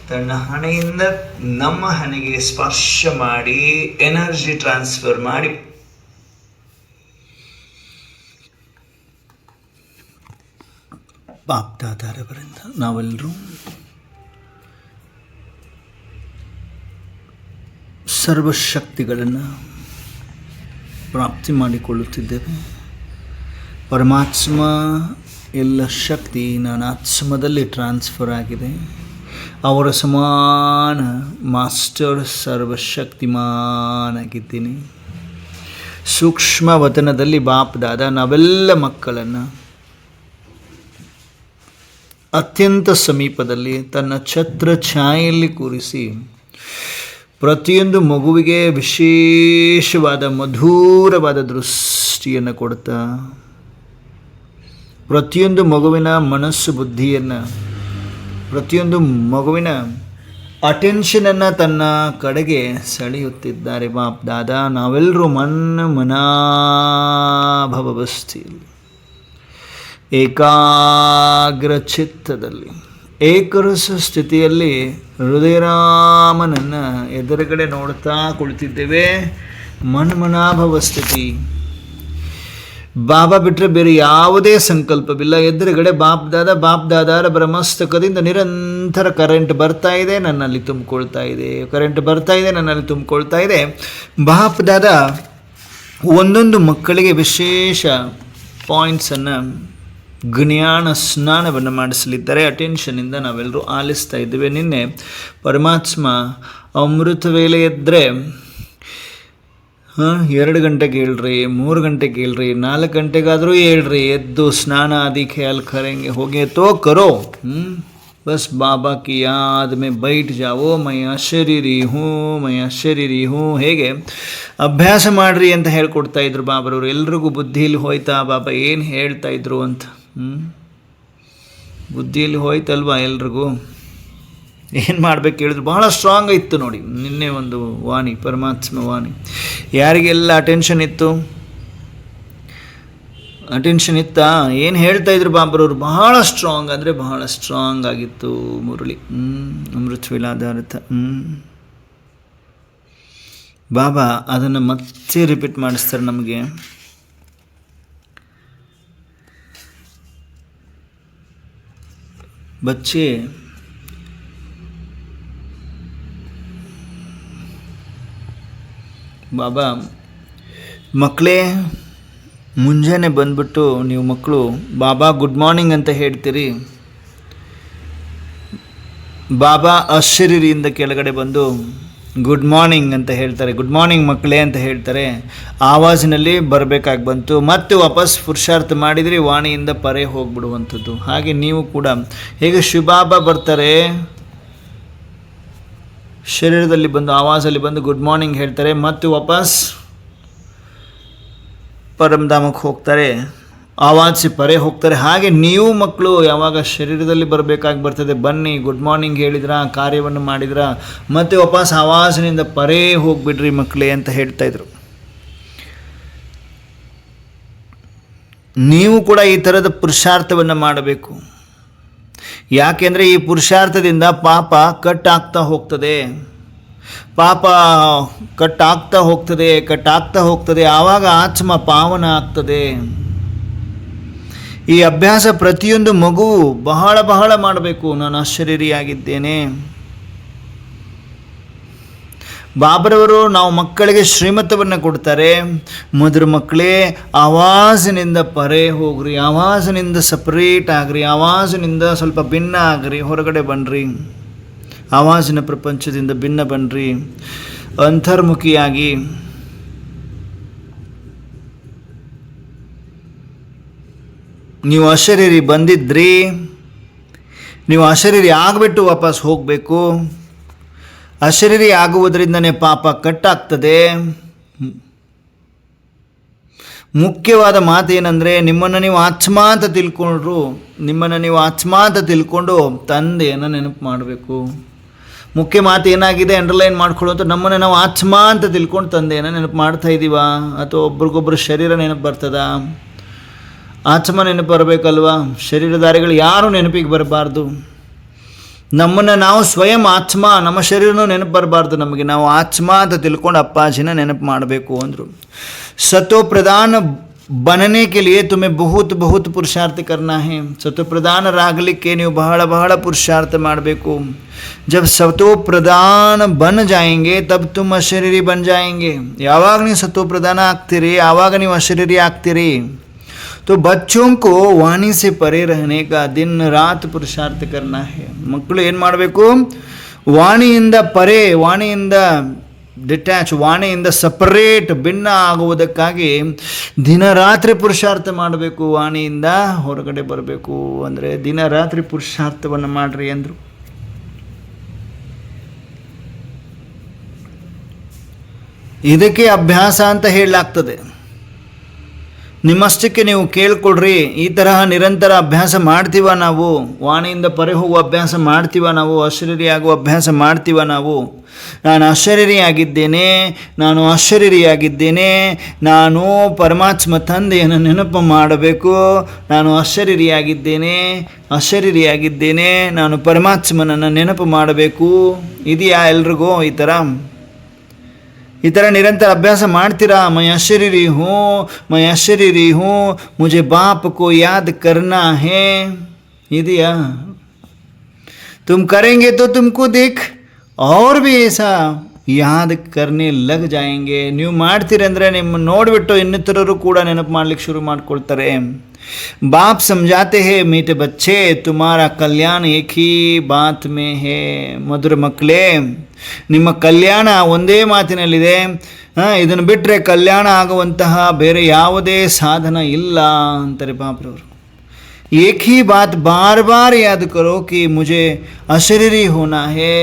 ತನ್ನ ಹಣೆಯಿಂದ ನಮ್ಮ ಹಣೆಗೆ ಸ್ಪರ್ಶ ಮಾಡಿ ಎನರ್ಜಿ ಟ್ರಾನ್ಸ್ಫರ್ ಮಾಡಿ ಬಾಪ್ದಾದಾರವರಿಂದ ನಾವೆಲ್ಲರೂ ಸರ್ವಶಕ್ತಿಗಳನ್ನು ಪ್ರಾಪ್ತಿ ಮಾಡಿಕೊಳ್ಳುತ್ತಿದ್ದೇವೆ. ಪರಮಾತ್ಮ ಎಲ್ಲ ಶಕ್ತಿ ನನ್ನ ಆತ್ಮದಲ್ಲಿ ಟ್ರಾನ್ಸ್ಫರ್ ಆಗಿದೆ. ಅವರ ಸಮಾನ ಮಾಸ್ಟರ್ ಸರ್ವಶಕ್ತಿಮಾನಾಗಿದ್ದೀನಿ. ಸೂಕ್ಷ್ಮ ವತನದಲ್ಲಿ ಬಾಪ್ದಾದ ನಾವೆಲ್ಲ ಮಕ್ಕಳನ್ನು ಅತ್ಯಂತ ಸಮೀಪದಲ್ಲಿ ತನ್ನ ಛತ್ರ ಛಾಯೆಯಲ್ಲಿ ಕೂರಿಸಿ ಪ್ರತಿಯೊಂದು ಮಗುವಿಗೆ ವಿಶೇಷವಾದ ಮಧುರವಾದ ದೃಷ್ಟಿಯನ್ನು ಕೊಡ್ತಾ ಪ್ರತಿಯೊಂದು ಮಗುವಿನ ಮನಸ್ಸು ಬುದ್ಧಿಯನ್ನು ಪ್ರತಿಯೊಂದು ಮಗುವಿನ ಅಟೆನ್ಷನನ್ನು ತನ್ನ ಕಡೆಗೆ ಸೆಳೆಯುತ್ತಿದ್ದಾರೆ ಬಾಪ್ದಾದ. ನಾವೆಲ್ಲರೂ ಮನಾಭವಸ್ಥೆಯಲ್ಲಿ ಏಕಾಗ್ರ ಚಿತ್ತದಲ್ಲಿ ಏಕರಸ ಸ್ಥಿತಿಯಲ್ಲಿ ಹೃದಯರಾಮನನ್ನು ಎದುರುಗಡೆ ನೋಡ್ತಾ ಕುಳಿತಿದ್ದೇವೆ. ಮನ್ಮನಾಭವ ಸ್ಥಿತಿ. ಬಾಬಾ ಬಿಟ್ಟರೆ ಬೇರೆ ಯಾವುದೇ ಸಂಕಲ್ಪವಿಲ್ಲ. ಎದುರುಗಡೆ ಬಾಪ್ದಾದರ ಬ್ರಹ್ಮಸ್ತಕದಿಂದ ನಿರಂತರ ಕರೆಂಟ್ ಬರ್ತಾ ಇದೆ, ನನ್ನಲ್ಲಿ ತುಂಬಿಕೊಳ್ತಾ ಇದೆ, ಕರೆಂಟ್ ಬರ್ತಾ ಇದೆ, ನನ್ನಲ್ಲಿ ತುಂಬಿಕೊಳ್ತಾ ಇದೆ. ಬಾಪ್ದಾದ ಒಂದೊಂದು ಮಕ್ಕಳಿಗೆ ವಿಶೇಷ ಪಾಯಿಂಟ್ಸನ್ನು ಜ್ಞಾನ ಸ್ನಾನವನ್ನು ಮಾಡಿಸಲಿದ್ದಾರೆ. ಅಟೆನ್ಷನಿಂದ ನಾವೆಲ್ಲರೂ ಆಲಿಸ್ತಾ ಇದ್ದೇವೆ. ನಿನ್ನೆ ಪರಮಾತ್ಮ ಅಮೃತ ವೇಳೆ ಎದ್ದರೆ 2 ಗಂಟೆಗೆ ಹೇಳ್ರಿ, 3 ಗಂಟೆಗೆ ಹೇಳ್ರಿ, 4 ಗಂಟೆಗಾದರೂ ಹೇಳ್ರಿ, ಎದ್ದು ಸ್ನಾನ ಆದಿ ಖ್ಯಾಲ್ ಕರೆಂಗೆ ಹೋಗಿ ತೋ ಕರೋ ಬಸ್ ಬಾಬಾ ಕಿ ಯಾದ್ ಮೇ ಬೈಟ್ ಜಾವೋ ಮೈ ಶರೀರಿ ಹೂँ ಹೇಗೆ ಅಭ್ಯಾಸ ಮಾಡ್ರಿ ಅಂತ ಹೇಳ್ಕೊಡ್ತಾ ಇದ್ರು ಬಾಬರವರು. ಎಲ್ರಿಗೂ ಬುದ್ಧಿಯಲ್ಲಿ ಹೋಯ್ತಾ ಬಾಬಾ ಏನು ಹೇಳ್ತಾ ಇದ್ರು ಅಂತ. ಬುದ್ಧಿಯಲ್ಲಿ ಹೋಯ್ತಲ್ವಾ ಎಲ್ರಿಗೂ. ಏನು ಮಾಡ್ಬೇಕು ಹೇಳಿದ್ರು ಬಹಳ ಸ್ಟ್ರಾಂಗ್ ಇತ್ತು ನೋಡಿ ನಿನ್ನೆ ಒಂದು ವಾಣಿ, ಪರಮಾತ್ಮ ವಾಣಿ. ಯಾರಿಗೆಲ್ಲ ಅಟೆನ್ಷನ್ ಇತ್ತಾ, ಏನು ಹೇಳ್ತಾ ಇದ್ರು ಬಾಬರವರು, ಬಹಳ ಸ್ಟ್ರಾಂಗ್ ಅಂದರೆ ಬಹಳ ಸ್ಟ್ರಾಂಗ್ ಆಗಿತ್ತು ಮುರಳಿ. ಅಮೃತ ವಿಲಾದಾರ್ಥ. ಬಾಬಾ ಅದನ್ನು ಮತ್ತೆ ರಿಪೀಟ್ ಮಾಡಿಸ್ತಾರೆ ನಮಗೆ. ಬಚ್ಚೆ ಬಾಬಾ ಮಕ್ಕಳೇ ಮುಂಜಾನೆ ಬಂದ್ಬಿಟ್ಟು ನೀವು ಮಕ್ಕಳು ಬಾಬಾ ಗುಡ್ ಮಾರ್ನಿಂಗ್ ಅಂತ ಹೇಳ್ತೀರಿ. ಬಾಬಾ ಅಶರೀರಿಯಿಂದ ಕೆಳಗಡೆ ಬಂದು ಗುಡ್ ಮಾರ್ನಿಂಗ್ ಅಂತ ಹೇಳ್ತಾರೆ, ಗುಡ್ ಮಾರ್ನಿಂಗ್ ಮಕ್ಕಳೇ ಅಂತ ಹೇಳ್ತಾರೆ. ಆವಾಜಿನಲ್ಲಿ ಬರಬೇಕಾಗಿ ಬಂತು. ಮತ್ತೆ ವಾಪಸ್ ಪುರುಷಾರ್ಥ ಮಾಡಿದ್ರಿ, ವಾಣಿಯಿಂದ ಪರೆ ಹೋಗ್ಬಿಡುವಂಥದ್ದು. ಹಾಗೆ ನೀವು ಕೂಡ ಹೇಗೆ ಶಿವಬಾಬಾ ಬರ್ತಾರೆ, ಶರೀರದಲ್ಲಿ ಬಂದು ಆವಾಜಲ್ಲಿ ಬಂದು ಗುಡ್ ಮಾರ್ನಿಂಗ್ ಹೇಳ್ತಾರೆ, ಮತ್ತು ವಾಪಸ್ ಪರಮಧಾಮಕ್ಕೆ ಹೋಗ್ತಾರೆ, ಆವಾಜ್ ಪರೆ ಹೋಗ್ತಾರೆ. ಹಾಗೆ ನೀವು ಮಕ್ಕಳು ಯಾವಾಗ ಶರೀರದಲ್ಲಿ ಬರಬೇಕಾಗಿ ಬರ್ತದೆ, ಬನ್ನಿ ಗುಡ್ ಮಾರ್ನಿಂಗ್ ಹೇಳಿದ್ರ, ಕಾರ್ಯವನ್ನು ಮಾಡಿದ್ರ, ಮತ್ತೆ ವಾಪಸ್ ಆವಾಜಿನಿಂದ ಪರೇ ಹೋಗ್ಬಿಡ್ರಿ ಮಕ್ಕಳೇ ಅಂತ ಹೇಳ್ತಾಯಿದ್ರು. ನೀವು ಕೂಡ ಈ ಥರದ ಪುರುಷಾರ್ಥವನ್ನು ಮಾಡಬೇಕು. ಯಾಕೆಂದರೆ ಈ ಪುರುಷಾರ್ಥದಿಂದ ಪಾಪ ಕಟ್ಟಾಗ್ತಾ ಹೋಗ್ತದೆ, ಪಾಪ ಕಟ್ಟಾಗ್ತಾ ಹೋಗ್ತದೆ. ಆವಾಗ ಆತ್ಮ ಪಾವನ ಆಗ್ತದೆ. ಈ ಅಭ್ಯಾಸ ಪ್ರತಿಯೊಂದು ಮಗು ಬಹಳ ಬಹಳ ಮಾಡಬೇಕು. ನಾನು ಅಶರೀರಿಯಾಗಿದ್ದೇನೆ. ಬಾಬರವರು ನಾವು ಮಕ್ಕಳಿಗೆ ಶ್ರೀಮತವನ್ನು ಕೊಡ್ತಾರೆ. ಮೊದಲು ಮಕ್ಕಳೇ ಆವಾಜಿನಿಂದ ಪರೆ ಹೋಗ್ರಿ, ಆವಾಜಿನಿಂದ ಸಪ್ರೇಟ್ ಆಗ್ರಿ, ಆವಾಜಿನಿಂದ ಸ್ವಲ್ಪ ಭಿನ್ನ ಆಗ್ರಿ, ಹೊರಗಡೆ ಬನ್ನಿರಿ, ಆವಾಜಿನ ಪ್ರಪಂಚದಿಂದ ಭಿನ್ನ ಬನ್ನಿರಿ, ಅಂತರ್ಮುಖಿಯಾಗಿ. ನೀವು ಅಶರೀರಿ ಬಂದಿದ್ರಿ, ನೀವು ಅಶರೀರಿ ಆಗಿಬಿಟ್ಟು ವಾಪಸ್ ಹೋಗಬೇಕು. ಅಶರೀರಿ ಆಗುವುದರಿಂದನೇ ಪಾಪ ಕಟ್ಟಾಗ್ತದೆ. ಮುಖ್ಯವಾದ ಮಾತೇನೆಂದರೆ ನಿಮ್ಮನ್ನು ನೀವು ಆತ್ಮ ಅಂತ ತಿಳ್ಕೊಂಡು ತಂದೆಯನ್ನು ನೆನಪು ಮಾಡಬೇಕು. ಮುಖ್ಯ ಮಾತು ಏನಾಗಿದೆ ಅಂಡರ್ಲೈನ್ ಮಾಡ್ಕೊಳ್ಳುವಂಥ, ನಮ್ಮನ್ನು ನಾವು ಆತ್ಮ ಅಂತ ತಿಳ್ಕೊಂಡು ತಂದೆಯನ್ನು ನೆನಪು ಮಾಡ್ತಾ ಇದ್ದೀವ, ಅಥವಾ ಒಬ್ರಿಗೊಬ್ರು ಶರೀರ ನೆನಪು ಬರ್ತದ? ಆತ್ಮ ನೆನಪು ಬರಬೇಕಲ್ವ. ಶರೀರಧಾರಿಗಳು ಯಾರೂ ನೆನಪಿಗೆ ಬರಬಾರ್ದು. ನಮ್ಮನ್ನು ನಾವು ಸ್ವಯಂ ಆತ್ಮ, ನಮ್ಮ ಶರೀರನೂ ನೆನಪು ಬರಬಾರ್ದು ನಮಗೆ, ನಾವು ಆತ್ಮ ಅಂತ ತಿಳ್ಕೊಂಡು ಅಪ್ಪಾಜಿನ ನೆನಪು ಮಾಡಬೇಕು ಅಂದರು. ಸತೋ ಪ್ರಧಾನ बनने के लिए तुम्हें बहुत बहुत पुरुषार्थ करना है. सतो ಪ್ರಧಾನರಾಗಲಿಕ್ಕೆ ನೀವು ಬಹಳ ಬಹಳ ಪುರುಷಾರ್ಥ ಮಾಡಬೇಕು. जब सतो प्रधान बन जाएंगे तब तुम अशरीरी बन जाएंगे. ಯಾವಾಗ ನೀವು ಸतो ಪ್ರಧಾನ ಆಗ್ತೀರಿ ಆವಾಗ ನೀವು ಅಶರೀರಿ ಆಗ್ತೀರಿ. तो बच्चों को वाणी से परे रहने का दिन रात पुरुषार्थ करना है. ಮಕ್ಕಳು ಏನು ಮಾಡಬೇಕು? ವಾಣಿಯಿಂದ ಪರೆ, ವಾಣಿಯಿಂದ ಡಿಟ್ಯಾಚ್, ವಾಣಿಯಿಂದ ಸಪರೇಟ್, ಭಿನ್ನ ಆಗುವುದಕ್ಕಾಗಿ ದಿನ ರಾತ್ರಿ ಪುರುಷಾರ್ಥ ಮಾಡಬೇಕು. ವಾಣಿಯಿಂದ ಹೊರಗಡೆ ಬರಬೇಕು ಅಂದರೆ ದಿನ ರಾತ್ರಿ ಪುರುಷಾರ್ಥವನ್ನು ಮಾಡ್ರಿ ಅಂದರು. ಇದಕ್ಕೆ ಅಭ್ಯಾಸ ಅಂತ ಹೇಳಲಾಗ್ತದೆ. ನಿಮ್ಮಷ್ಟಕ್ಕೆ ನೀವು ಕೇಳ್ಕೊಡ್ರಿ. ಈ ತರಹ ನಿರಂತರ ಅಭ್ಯಾಸ ಮಾಡ್ತೀವ ನಾವು? ವಾಣಿಯಿಂದ ಪರೆ ಹೋಗುವ ಅಭ್ಯಾಸ ಮಾಡ್ತೀವ ನಾವು? ಅಶರೀರಿ ಆಗುವ ಅಭ್ಯಾಸ ಮಾಡ್ತೀವ ನಾವು? ನಾನು ಅಶರೀರಿಯಾಗಿದ್ದೇನೆ, ನಾನು ಅಶರೀರಿಯಾಗಿದ್ದೇನೆ, ನಾನು ಪರಮಾತ್ಮ ತಂದೆಯನ್ನು ನೆನಪು ಮಾಡಬೇಕು, ನಾನು ಅಶರೀರಿಯಾಗಿದ್ದೇನೆ, ಅಶರೀರಿಯಾಗಿದ್ದೇನೆ, ನಾನು ಪರಮಾತ್ಮನನ್ನು ನೆನಪು ಮಾಡಬೇಕು. ಇದೆಯಾ ಎಲ್ರಿಗೂ ಈ ಥರ ನಿರಂತರ ಅಭ್ಯಾಸ ಮಾಡ್ತೀರಾ? मैं अशरीरी हूँ, मुझे बाप को याद करना है. ಇದೆಯಾ? तुम करेंगे तो तुमको देख और भी ऐसा ಯಾದ್ ಕರ್ನೆ ಲಗ್ ಜಾಯಂಗೆ. ನೀವು ಮಾಡ್ತೀರಿ ಅಂದರೆ ನಿಮ್ಮ ನೋಡಿಬಿಟ್ಟು ಇನ್ನಿತರರು ಕೂಡ ನೆನಪು ಮಾಡ್ಲಿಕ್ಕೆ ಶುರು ಮಾಡ್ಕೊಳ್ತಾರೆ. बाप समझाते हैं मीठे बच्चे तुम्हारा कल्याण एक ही बात में है. ಮಧುರ ಮಕ್ಕಳೇ, ನಿಮ್ಮ ಕಲ್ಯಾಣ ಒಂದೇ ಮಾತಿನಲ್ಲಿದೆ. ಇದನ್ನು ಬಿಟ್ಟರೆ ಕಲ್ಯಾಣ ಆಗುವಂತಹ ಬೇರೆ ಯಾವುದೇ ಸಾಧನ ಇಲ್ಲ ಅಂತಾರೆ ಬಾಬ್ರವರು. एक ही बात बार बार याद करो कि मुझे अशरीरी होना है,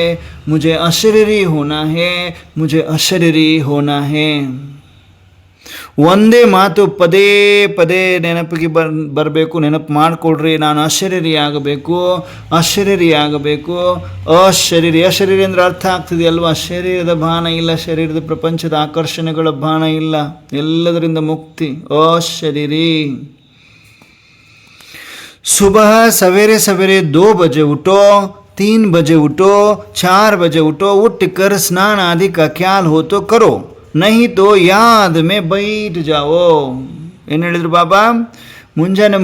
मुझे अशरीरी होना है, मुझे अशरीरी होना है. ಒಂದೇ ಮಾತು ಪದೇ ಪದೇ ನೆನಪಿಗೆ ಬರಬೇಕು. ನೆನಪು ಮಾಡಿಕೊಡ್ರಿ. ನಾನು ಅಶರೀರಿ ಆಗಬೇಕು, ಅಶರೀರಿ ಆಗಬೇಕು. ಅಶರೀರಿ ಅಂದರೆ ಅರ್ಥ ಆಗ್ತಿದೆಯಲ್ವಾ? ಶರೀರದ ಭಾನ ಇಲ್ಲ, ಶರೀರದ ಪ್ರಪಂಚದ ಆಕರ್ಷಣೆಗಳ ಭಾನ ಇಲ್ಲ, ಎಲ್ಲದರಿಂದ ಮುಕ್ತಿ. ಅಶರೀರಿ. सुबह सवेरे सवेरे 2 बजे उठो, 3 बजे उठो, 4 बजे उठो. उठ कर स्नान आदि का ख्याल हो तो करो, नहीं तो याद में बैठ जाओ. ಏನು ಹೇಳಿದ್ರು ಬಾಬಾ? ಮುಂಜಾನೆ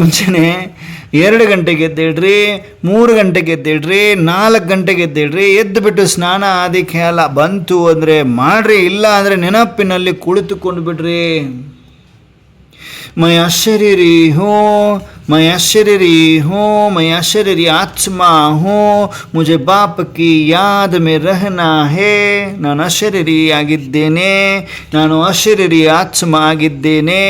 2 ಗಂಟೆಗೆ ಎದ್ದೇಳ್ರಿ, 3 ಗಂಟೆಗೆ ಎದ್ದೇಳ್ರಿ, 4 ಗಂಟೆಗೆ ಎದ್ದೇಳ್ರಿ. ಎದ್ದು ಬಿಟ್ಟು ಸ್ನಾನ ಆದಿ ಖ್ಯಾಲ ಬಂತು ಅಂದರೆ ಮಾಡ್ರಿ, ಇಲ್ಲ ಅಂದರೆ ನೆನಪಿನಲ್ಲಿ ಕುಳಿತುಕೊಂಡು ಬಿಡ್ರಿ. मैं अशरीरी हूँ, मैं अशरीरी हूँ, मैं अशरीरी आत्मा हूँ, मुझे बाप की याद में रहना है. ನಾನು ಅಶರೀರಿ ಆಗಿದ್ದೇನೆ, ನಾನು ಅಶರೀರಿ ಆತ್ಮ ಆಗಿದ್ದೇನೆ,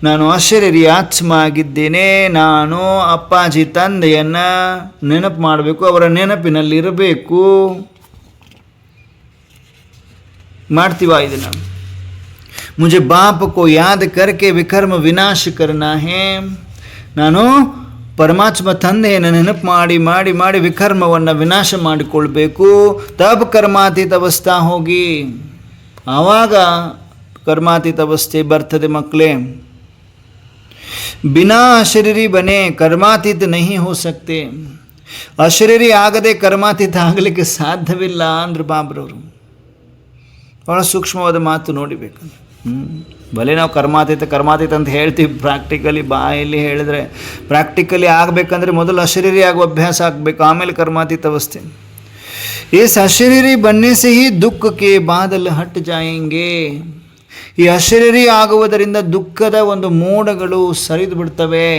ನಾನು ಅಶರೀರಿ ಆತ್ಮ ಆಗಿದ್ದೇನೆ. ನಾನು ಅಪ್ಪಾಜಿ ತಂದೆಯನ್ನು ನೆನಪು ಮಾಡಬೇಕು, ಅವರ ನೆನಪಿನಲ್ಲಿರಬೇಕು. ಮಾಡ್ತೀವ ಇದನ್ನು? मुझे बाप को याद करके विकर्म विनाश करना है. ನಾನು ಪರಮಾತ್ಮ ತಂದೆಯನ್ನು ನೆನಪು ಮಾಡಿ ಮಾಡಿ ಮಾಡಿ ವಿಕರ್ಮವನ್ನು ವಿನಾಶ ಮಾಡಿಕೊಳ್ಬೇಕು. ತಬ್ ಕರ್ಮಾತೀತ ಅವಸ್ಥಾ ಹೋಗಿ, ಆವಾಗ ಕರ್ಮಾತೀತ ಅವಸ್ಥೆ ಬರ್ತದೆ ಮಕ್ಕಳೇ. ಬಿನಾ ಅಶರೀರಿ ಬನೆ ಕರ್ಮಾತೀತ ನಹಿ ಹೋ ಸಕ್ತೆ. ಅಶರೀರಿ ಆಗದೆ ಕರ್ಮಾತೀತ ಆಗಲಿಕ್ಕೆ ಸಾಧ್ಯವಿಲ್ಲ ಅಂದ್ರು ಬಾಬ್ರವರು. ಬಹಳ ಸೂಕ್ಷ್ಮವಾದ ಮಾತು ನೋಡಿಬೇಕು. ಭಲೆ ನಾವು ಕರ್ಮಾತೀತ ಅಂತ ಹೇಳ್ತೀವಿ, ಪ್ರಾಕ್ಟಿಕಲಿ ಬಾಯಲ್ಲಿ ಹೇಳಿದ್ರೆ, ಪ್ರಾಕ್ಟಿಕಲಿ ಆಗಬೇಕಂದ್ರೆ ಮೊದಲು ಅಶರೀರಿ ಆಗುವ ಅಭ್ಯಾಸ ಆಗಬೇಕು, ಆಮೇಲೆ ಕರ್ಮಾತೀತ ಅವಸ್ಥೆ. इस अशरीरी बनने से ही दुख के बादल हट जाएंगे. ಈ ಅಶರೀರಿ ಆಗುವುದರಿಂದ ದುಃಖದ ಒಂದು ಮೋಡಗಳು ಸರಿದು ಬಿಡ್ತವೆ.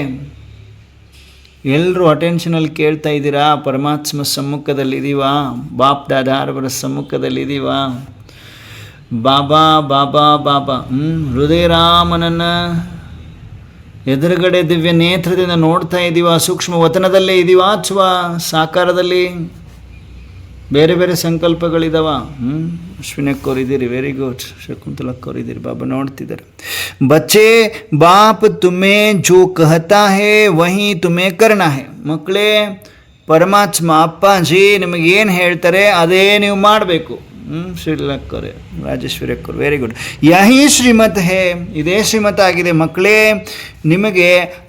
ಎಲ್ಲರೂ ಅಟೆನ್ಷನಲ್ಲಿ ಕೇಳ್ತಾ ಇದ್ದೀರಾ? ಪರಮಾತ್ಮ ಸಮ್ಮುಖದಲ್ಲಿದ್ದೀವಾ? ಬಾಪ್ ದಾದಾರವರ ಸಮ್ಮುಖದಲ್ಲಿದ್ದೀವಾ? ಬಾಬಾ ಬಾಬಾ ಬಾಬಾ ಹೃದಯರಾಮನನ್ನು ಎದುರುಗಡೆ ದಿವ್ಯ ನೇತ್ರದಿಂದ ನೋಡ್ತಾ ಇದ್ದೀವ? ಸೂಕ್ಷ್ಮ ವತನದಲ್ಲೇ ಇದ್ದೀವ ಅಥವಾ ಸಾಕಾರದಲ್ಲಿ? ಬೇರೆ ಬೇರೆ ಸಂಕಲ್ಪಗಳಿದಾವ. ಅಶ್ವಿನಕ್ಕವರಿದ್ದೀರಿ, ವೆರಿ ಗುಡ್. ಶಕುಂತಲಕ್ಕವರಿದ್ದೀರಿ, ಬಾಬಾ ನೋಡ್ತಿದ್ದಾರೆ. ಬಚ್ಚೆ ಬಾಪ್ ತುಮೇ ಜೋ ಕಹತಾ ಹೇ ವಹಿ ತುಮೇ ಕರ್ನಾ ಹೇ. ಮಕ್ಕಳೇ, ಪರಮಾತ್ಮ ಅಪ್ಪಾಜಿ ನಿಮಗೇನು ಹೇಳ್ತಾರೆ ಅದೇ ನೀವು ಮಾಡಬೇಕು. ಶ್ರೀಲಕ್ಕವ್ರೆ, ರಾಜೇಶ್ವರಿ ಅಕ್ಕವ್ರು, ವೆರಿ ಗುಡ್. ಯಹಿ ಶ್ರೀಮತ್ ಹೇ, ಇದೇ ಶ್ರೀಮತ ಆಗಿದೆ ಮಕ್ಕಳೇ. ನಿಮಗೆ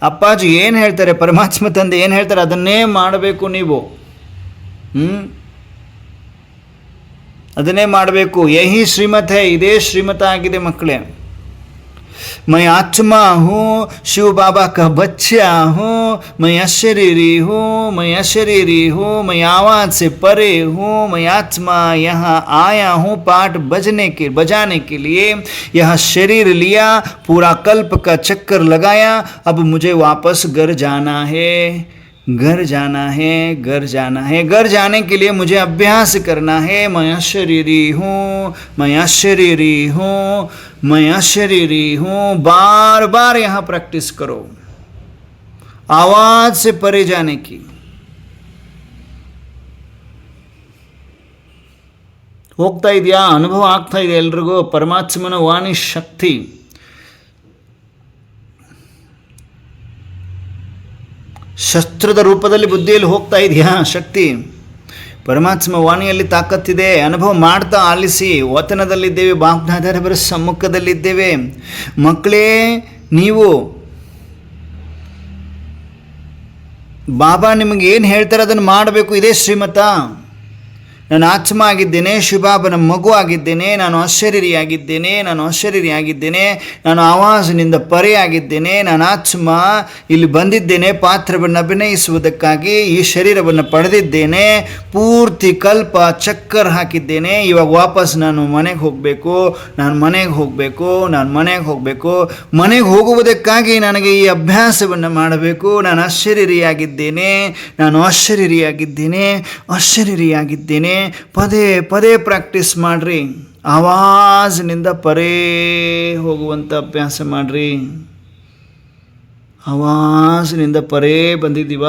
ಅಪ್ಪಾಜಿ ಏನು ಹೇಳ್ತಾರೆ, ಪರಮಾತ್ಮ ತಂದೆ ಏನು ಹೇಳ್ತಾರೆ ಅದನ್ನೇ ಮಾಡಬೇಕು ನೀವು. ಅದನ್ನೇ ಮಾಡಬೇಕು. ಯಹಿ ಶ್ರೀಮತ್ ಹೈ, ಇದೇ ಶ್ರೀಮತ ಆಗಿದೆ ಮಕ್ಕಳೇ. मैं आत्मा हूँ, शिव बाबा का बच्चा हूँ, मैं अशरीरी हूँ, मैं अशरीरी हूँ, मैं आवाज़ से परे हूँ, मैं आत्मा यहाँ आया हूँ पाठ बजाने के लिए. यह शरीर लिया, पूरा कल्प का चक्कर लगाया, अब मुझे वापस घर जाना है, घर जाना है, घर जाना है. घर जाने के लिए मुझे अभ्यास करना है. मैं अशरीरी हूँ, मैं अशरीरी हूँ, मैं अशरीरी हूँ. बार बार यहाँ प्रैक्टिस करो आवाज से परे जाने की. ಹೋಗ್ತಾ ಇದೆಯಾ? ಅನುಭವ ಆಗ್ತಾ ಇದೆ ಎಲ್ರಿಗೂ ಪರಮಾತ್ಮನ ವಾಣಿ ಶಕ್ತಿ. ಶಸ್ತ್ರದ ರೂಪದಲ್ಲಿ ಬುದ್ಧಿಯಲ್ಲಿ ಹೋಗ್ತಾ ಇದೆಯಾ ಶಕ್ತಿ? ಪರಮಾತ್ಮ ವಾಣಿಯಲ್ಲಿ ತಾಕತ್ತಿದೆ. ಅನುಭವ ಮಾಡ್ತಾ ಆಲಿಸಿ. ವತನದಲ್ಲಿದ್ದೇವೆ, ಬಾಪ್ದಾದರವರ ಸಮ್ಮುಖದಲ್ಲಿದ್ದೇವೆ. ಮಕ್ಕಳೇ, ನೀವು ಬಾಬಾ ನಿಮಗೆ ಏನು ಹೇಳ್ತಾರೆ ಅದನ್ನು ಮಾಡಬೇಕು. ಇದೇ ಶ್ರೀಮತ. ನಾನು ಆತ್ಮ ಆಗಿದ್ದೇನೆ, ಶಿವಬಾಬನ ಮಗು ಆಗಿದ್ದೇನೆ, ನಾನು ಅಶರೀರಿಯಾಗಿದ್ದೇನೆ, ನಾನು ಅಶರೀರಿಯಾಗಿದ್ದೇನೆ, ನಾನು ಆವಾಜನಿಂದ ಪರೆಯಾಗಿದ್ದೇನೆ, ನಾನು ಆತ್ಮ ಇಲ್ಲಿ ಬಂದಿದ್ದೇನೆ ಪಾತ್ರವನ್ನು ಅಭಿನಯಿಸುವುದಕ್ಕಾಗಿ. ಈ ಶರೀರವನ್ನು ಪಡೆದಿದ್ದೇನೆ, ಪೂರ್ತಿ ಕಲ್ಪ ಚಕ್ಕರ್ ಹಾಕಿದ್ದೇನೆ. ಇವಾಗ ವಾಪಸ್ ನಾನು ಮನೆಗೆ ಹೋಗಬೇಕು, ನಾನು ಮನೆಗೆ ಹೋಗಬೇಕು, ನಾನು ಮನೆಗೆ ಹೋಗಬೇಕು. ಮನೆಗೆ ಹೋಗುವುದಕ್ಕಾಗಿ ನನಗೆ ಈ ಅಭ್ಯಾಸವನ್ನು ಮಾಡಬೇಕು. ನಾನು ಅಶರೀರಿಯಾಗಿದ್ದೇನೆ, ನಾನು ಅಶರೀರಿಯಾಗಿದ್ದೇನೆ, ಅಶರೀರಿಯಾಗಿದ್ದೇನೆ. ಪದೇ ಪದೇ ಪ್ರಾಕ್ಟೀಸ್ ಮಾಡ್ರಿ. ಆವಾಜಿನಿಂದ ಪರೇ ಹೋಗುವಂಥ ಅಭ್ಯಾಸ ಮಾಡ್ರಿ. ಆವಾಜಿನಿಂದ ಪರೇ ಬಂದಿದ್ದೀವ.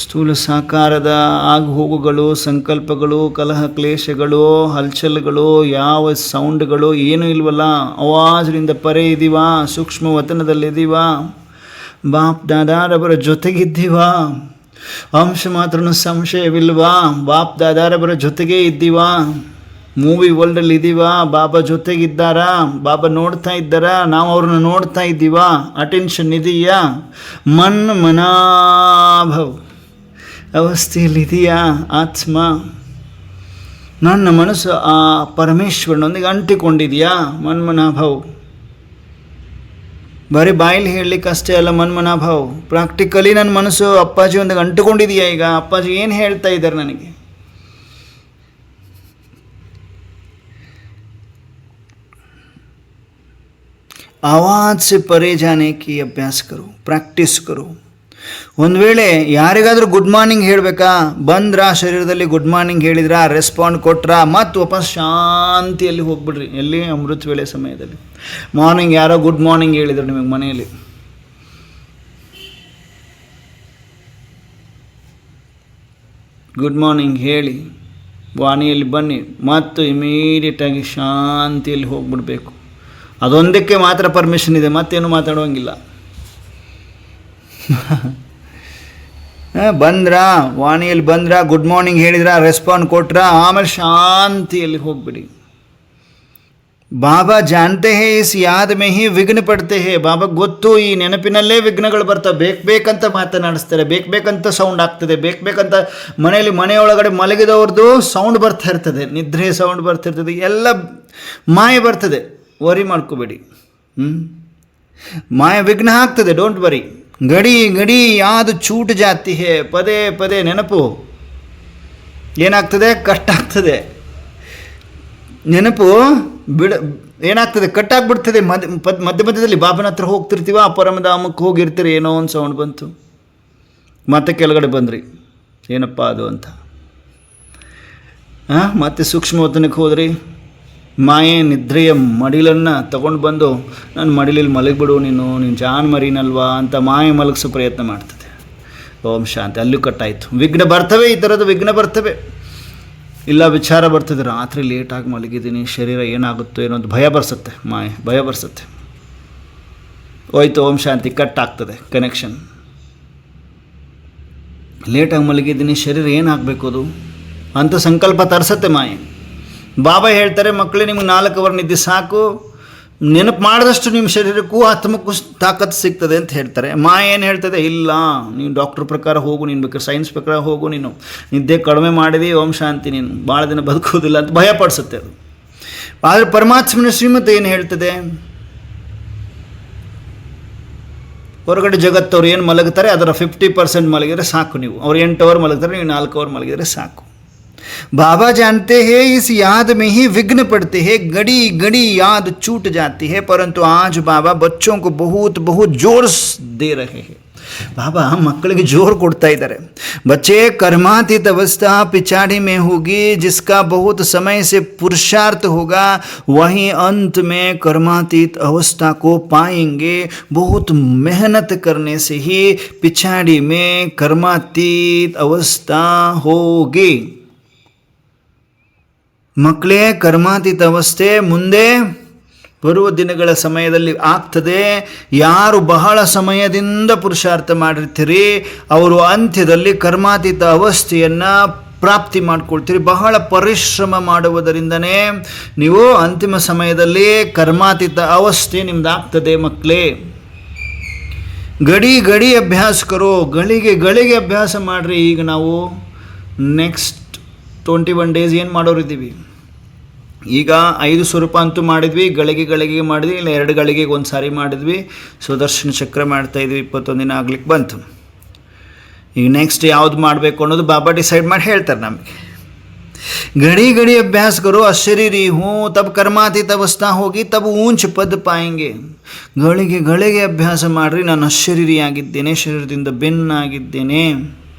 ಸ್ಥೂಲ ಸಾಕಾರದ ಆಗು ಹೋಗುಗಳು, ಸಂಕಲ್ಪಗಳು, ಕಲಹ ಕ್ಲೇಶಗಳು, ಹಲ್ಚಲ್ಗಳು, ಯಾವ ಸೌಂಡ್ಗಳು ಏನೂ ಇಲ್ವಲ್ಲ. ಆವಾಜಿನಿಂದ ಪರೇ ಇದ್ದೀವ. ಸೂಕ್ಷ್ಮ ವತನದಲ್ಲಿದ್ದೀವ. ಬಾಪ್ ದಾದಾರವರ ಜೊತೆಗಿದ್ದೀವ. ಅಂಶ ಮಾತ್ರನೂ ಸಂಶಯವಿಲ್ವಾ? ಬಾಪ್ ದಾದಾರವರ ಜೊತೆಗೇ ಇದ್ದೀವಾ? ಮೂವಿ ವರ್ಲ್ಡಲ್ಲಿ ಇದ್ದೀವಾ? ಬಾಬಾ ಜೊತೆಗಿದ್ದಾರಾ? ಬಾಬಾ ನೋಡ್ತಾ ಇದ್ದಾರಾ? ನಾವು ಅವ್ರನ್ನ ನೋಡ್ತಾ ಇದ್ದೀವಾ? ಅಟೆನ್ಷನ್ ಇದೆಯಾ? ಮನಾಭವ್ ಅವಸ್ಥೆಯಲ್ಲಿದೆಯಾ ಆತ್ಮ? ನನ್ನ ಮನಸ್ಸು ಆ ಪರಮೇಶ್ವರನೊಂದಿಗೆ ಅಂಟಿಕೊಂಡಿದೆಯಾ? ಮನ್ಮನಾಭವ್. ಬರೀ ಬಾಯಲ್ಲಿ ಹೇಳಲಿಕ್ಕೆ ಅಷ್ಟೇ ಅಲ್ಲ ಮನ್ಮನಾಭವ್. ಪ್ರಾಕ್ಟಿಕಲಿ ನನ್ನ ಮನಸ್ಸು ಅಪ್ಪಾಜಿಯೊಂದಿಗೆ ಅಂಟುಕೊಂಡಿದೆಯಾ? ಈಗ ಅಪ್ಪಾಜಿ ಏನು ಹೇಳ್ತಾ ಇದ್ದಾರೆ ನನಗೆ? आवाज़ से परे जाने की अभ्यास करो, प्रैक्टिस करो. ಒಂದು ವೇಳೆ ಯಾರಿಗಾದರೂ ಗುಡ್ ಮಾರ್ನಿಂಗ್ ಹೇಳಬೇಕಾ? ಬಂದ್ರಾ ಶರೀರದಲ್ಲಿ ಗುಡ್ ಮಾರ್ನಿಂಗ್ ಹೇಳಿದ್ರಾ, ರೆಸ್ಪಾಂಡ್ ಕೊಟ್ರಾ, ಮತ್ತು ವಾಪಸ್ ಶಾಂತಿಯಲ್ಲಿ ಹೋಗ್ಬಿಡ್ರಿ. ಎಲ್ಲಿ? ಅಮೃತ ವೇಳೆ ಸಮಯದಲ್ಲಿ. ಮಾರ್ನಿಂಗ್ ಯಾರೋ ಗುಡ್ ಮಾರ್ನಿಂಗ್ ಹೇಳಿದ್ರು ನಿಮಗೆ ಮನೆಯಲ್ಲಿ, ಗುಡ್ ಮಾರ್ನಿಂಗ್ ಹೇಳಿ ವಾಣಿಯಲ್ಲಿ ಬನ್ನಿ, ಮತ್ತು ಇಮಿಡಿಯೇಟಾಗಿ ಶಾಂತಿಯಲ್ಲಿ ಹೋಗ್ಬಿಡ್ಬೇಕು. ಅದೊಂದಕ್ಕೆ ಮಾತ್ರ ಪರ್ಮಿಷನ್ ಇದೆ, ಮತ್ತೇನು ಮಾತಾಡುವಂಗಿಲ್ಲ. ಬಂದ್ರಾ ವಾಣಿಯಲ್ಲಿ ಬಂದ್ರಾ, ಗುಡ್ ಮಾರ್ನಿಂಗ್ ಹೇಳಿದ್ರಾ, ರೆಸ್ಪಾಂಡ್ ಕೊಟ್ರಾ, ಆಮೇಲೆ ಶಾಂತಿಯಲ್ಲಿ ಹೋಗ್ಬಿಡಿ. ಬಾಬಾ ಜಾನ್ತೆ ಹೇ ಇಸ್ ಯಾದ್ ಮೇ ಹಿ ವಿಘ್ನ ಪಡ್ತೆ ಹೇ. ಬಾಬಾ ಗೊತ್ತು, ಈ ನೆನಪಿನಲ್ಲೇ ವಿಘ್ನಗಳು ಬರ್ತವೆ. ಬೇಕಂತ ಮಾತನಾಡಿಸ್ತಾರೆ, ಬೇಕಂತ ಸೌಂಡ್ ಆಗ್ತದೆ, ಬೇಕಂತ ಮನೆಯಲ್ಲಿ ಮನೆಯೊಳಗಡೆ ಮಲಗಿದವ್ರದ್ದು ಸೌಂಡ್ ಬರ್ತಾ ಇರ್ತದೆ, ನಿದ್ರೆ ಸೌಂಡ್ ಬರ್ತಿರ್ತದೆ, ಎಲ್ಲ ಮಾಯ ಬರ್ತದೆ. ವರಿ ಮಾಡ್ಕೋಬೇಡಿ. ಮಾಯ ವಿಘ್ನ ಆಗ್ತದೆ, ಡೋಂಟ್ ವರಿ. ಗಡಿ ಗಡಿ ಯಾದು ಚೂಟ್ ಜಾತಿ ಹೇ. ಪದೇ ಪದೇ ನೆನಪು ಏನಾಗ್ತದೆ? ಕಟ್ ಆಗ್ತದೆ. ನೆನಪು ಏನಾಗ್ತದೆ? ಕಟ್ಟಾಗ್ಬಿಡ್ತದೆ. ಮಧ್ಯ ಮಧ್ಯದಲ್ಲಿ ಬಾಬನ ಹತ್ರ ಹೋಗ್ತಿರ್ತೀವ, ಪರಮಧಾಮಕ್ಕೆ ಹೋಗಿರ್ತೀರಿ, ಏನೋ ಒಂದು ಸೌಂಡ್ ಬಂತು, ಮತ್ತೆ ಕೆಳಗಡೆ ಬಂದ್ರಿ, ಏನಪ್ಪ ಅದು ಅಂತ. ಮತ್ತೆ ಸೂಕ್ಷ್ಮವತನಕ್ಕೆ ಹೋದ್ರಿ, ಮಾಯೆ ನಿದ್ರೆಯ ಮಡಿಲನ್ನು ತಗೊಂಡು ಬಂದು ನನ್ನ ಮಡಿಲಲ್ಲಿ ಮಲಗಿಬಿಡು, ನೀನು ಜಾನ್ ಮರಿನಲ್ವಾ ಅಂತ ಮಾಯೆ ಮಲಗಿಸೋ ಪ್ರಯತ್ನ ಮಾಡ್ತದೆ. ಓಂ ಶಾಂತಿ. ಅಲ್ಲೂ ಕಟ್ಟಾಯಿತು. ವಿಘ್ನ ಬರ್ತವೆ, ಈ ಥರದ್ದು ವಿಘ್ನ ಬರ್ತವೆ. ಇಲ್ಲ ವಿಚಾರ ಬರ್ತದೆ, ರಾತ್ರಿ ಲೇಟಾಗಿ ಮಲಗಿದ್ದೀನಿ, ಶರೀರ ಏನಾಗುತ್ತೋ ಏನೋ ಅಂತ ಭಯ ಬರ್ಸುತ್ತೆ. ಮಾಯೆ ಭಯ ಬರ್ಸುತ್ತೆ. ಹೋಯ್ತು, ಓಂ ಶಾಂತಿ. ಕಟ್ ಆಗ್ತದೆ ಕನೆಕ್ಷನ್. ಲೇಟಾಗಿ ಮಲಗಿದ್ದೀನಿ, ಶರೀರ ಏನಾಗಬೇಕು ಅದು ಅಂತ ಸಂಕಲ್ಪ ತರಿಸತ್ತೆ ಮಾಯೆ. ಬಾಬಾ ಹೇಳ್ತಾರೆ, ಮಕ್ಕಳೇ ನಿಮ್ಗೆ 4 ಅವರ್ ನಿದ್ದೆ ಸಾಕು, ನೆನಪು ಮಾಡಿದಷ್ಟು ನಿಮ್ಮ ಶರೀರಕ್ಕೂ ಆತ್ಮಕ್ಕೂ ತಾಕತ್ತು ಸಿಗ್ತದೆ ಅಂತ ಹೇಳ್ತಾರೆ. ಏನು ಹೇಳ್ತದೆ, ಇಲ್ಲ ನೀನು ಡಾಕ್ಟ್ರ್ ಪ್ರಕಾರ ಹೋಗು, ನೀನು ಬೇಕಾದ್ರೆ ಸೈನ್ಸ್ ಪ್ರಕಾರ ಹೋಗು, ನೀನು ನಿದ್ದೆ ಕಡಿಮೆ ಮಾಡಿದಿ, ಓಂ ಶಾಂತಿ, ನೀನು ಭಾಳ ದಿನ ಬದುಕೋದಿಲ್ಲ ಅಂತ ಭಯಪಡಿಸುತ್ತೆ ಅದು. ಆದರೆ ಪರಮಾತ್ಮನ ಶ್ರೀಮತ ಏನು ಹೇಳ್ತದೆ, ಹೊರಗಡೆ ಜಗತ್ತವ್ರು ಏನು ಮಲಗ್ತಾರೆ ಅದರ 50% ಮಲಗಿದರೆ ಸಾಕು. ನೀವು ಅವ್ರು 8 ಅವರ್ ಮಲಗ್ತಾರೆ, ನೀವು 4 ಅವರ್ ಮಲಗಿದರೆ ಸಾಕು. बाबा जानते हैं इस याद में ही विघ्न पड़ते हैं, घड़ी घड़ी याद छूट जाती है, परंतु आज बाबा बच्चों को बहुत बहुत जोर दे रहे हैं. बाबा मಕ್ಕಳಿಗೆ ಜೋರು ಕೊಡ್ತಾ ಇದ್ದಾರೆ. बच्चे कर्मातीत अवस्था पिछाड़ी में होगी, जिसका बहुत समय से पुरुषार्थ होगा वहीं अंत में कर्मातीत अवस्था को पाएंगे. बहुत मेहनत करने से ही पिछाड़ी में कर्मातीत अवस्था होगी. ಮಕ್ಕಳೇ, ಕರ್ಮಾತೀತ ಅವಸ್ಥೆ ಮುಂದೆ ಬರುವ ದಿನಗಳ ಸಮಯದಲ್ಲಿ ಆಗ್ತದೆ. ಯಾರು ಬಹಳ ಸಮಯದಿಂದ ಪುರುಷಾರ್ಥ ಮಾಡಿರ್ತೀರಿ ಅವರು ಅಂತ್ಯದಲ್ಲಿ ಕರ್ಮಾತೀತ ಅವಸ್ಥೆಯನ್ನು ಪ್ರಾಪ್ತಿ ಮಾಡ್ಕೊಳ್ತೀರಿ. ಬಹಳ ಪರಿಶ್ರಮ ಮಾಡುವುದರಿಂದನೇ ನೀವು ಅಂತಿಮ ಸಮಯದಲ್ಲಿ ಕರ್ಮಾತೀತ ಅವಸ್ಥೆ ನಿಮ್ದಾಗ್ತದೆ. ಮಕ್ಕಳೇ, ಗಡಿ ಗಡಿ ಅಭ್ಯಾಸ ಕರೋ, ಗಳಿಗೆ ಅಭ್ಯಾಸ ಮಾಡಿರಿ. ಈಗ ನಾವು ನೆಕ್ಸ್ಟ್ 21 ಡೇಸ್ ಏನು ಮಾಡೋರಿದ್ದೀವಿ, ಈಗ 5 ಸ್ವರೂಪ ಅಂತೂ ಮಾಡಿದ್ವಿ, ಗಳಿಗೆ ಮಾಡಿದ್ವಿ, ಇಲ್ಲ 2 ಗಳಿಗೆಗೆ ಒಂದು ಸಾರಿ ಮಾಡಿದ್ವಿ. ಸುದರ್ಶನ ಚಕ್ರ ಮಾಡ್ತಾಯಿದ್ವಿ, 21 ದಿನ ಆಗ್ಲಿಕ್ಕೆ ಬಂತು. ಈಗ ನೆಕ್ಸ್ಟ್ ಯಾವ್ದು ಮಾಡಬೇಕು ಅನ್ನೋದು ಬಾಬಾ ಡಿಸೈಡ್ ಮಾಡಿ ಹೇಳ್ತಾರೆ ನಮಗೆ. घड़ी घड़ी अभ्यास करो, अशरीरी हूँ तब कर्मातीत अवस्था होगी, तब ऊंच पद पाएंगे. ಗಳಿಗೆ ಅಭ್ಯಾಸ ಮಾಡಿರಿ, ನಾನು ಅಶರೀರಿಯಾಗಿದ್ದೇನೆ, ಶರೀರದಿಂದ ಬೆನ್ನಾಗಿದ್ದೇನೆ,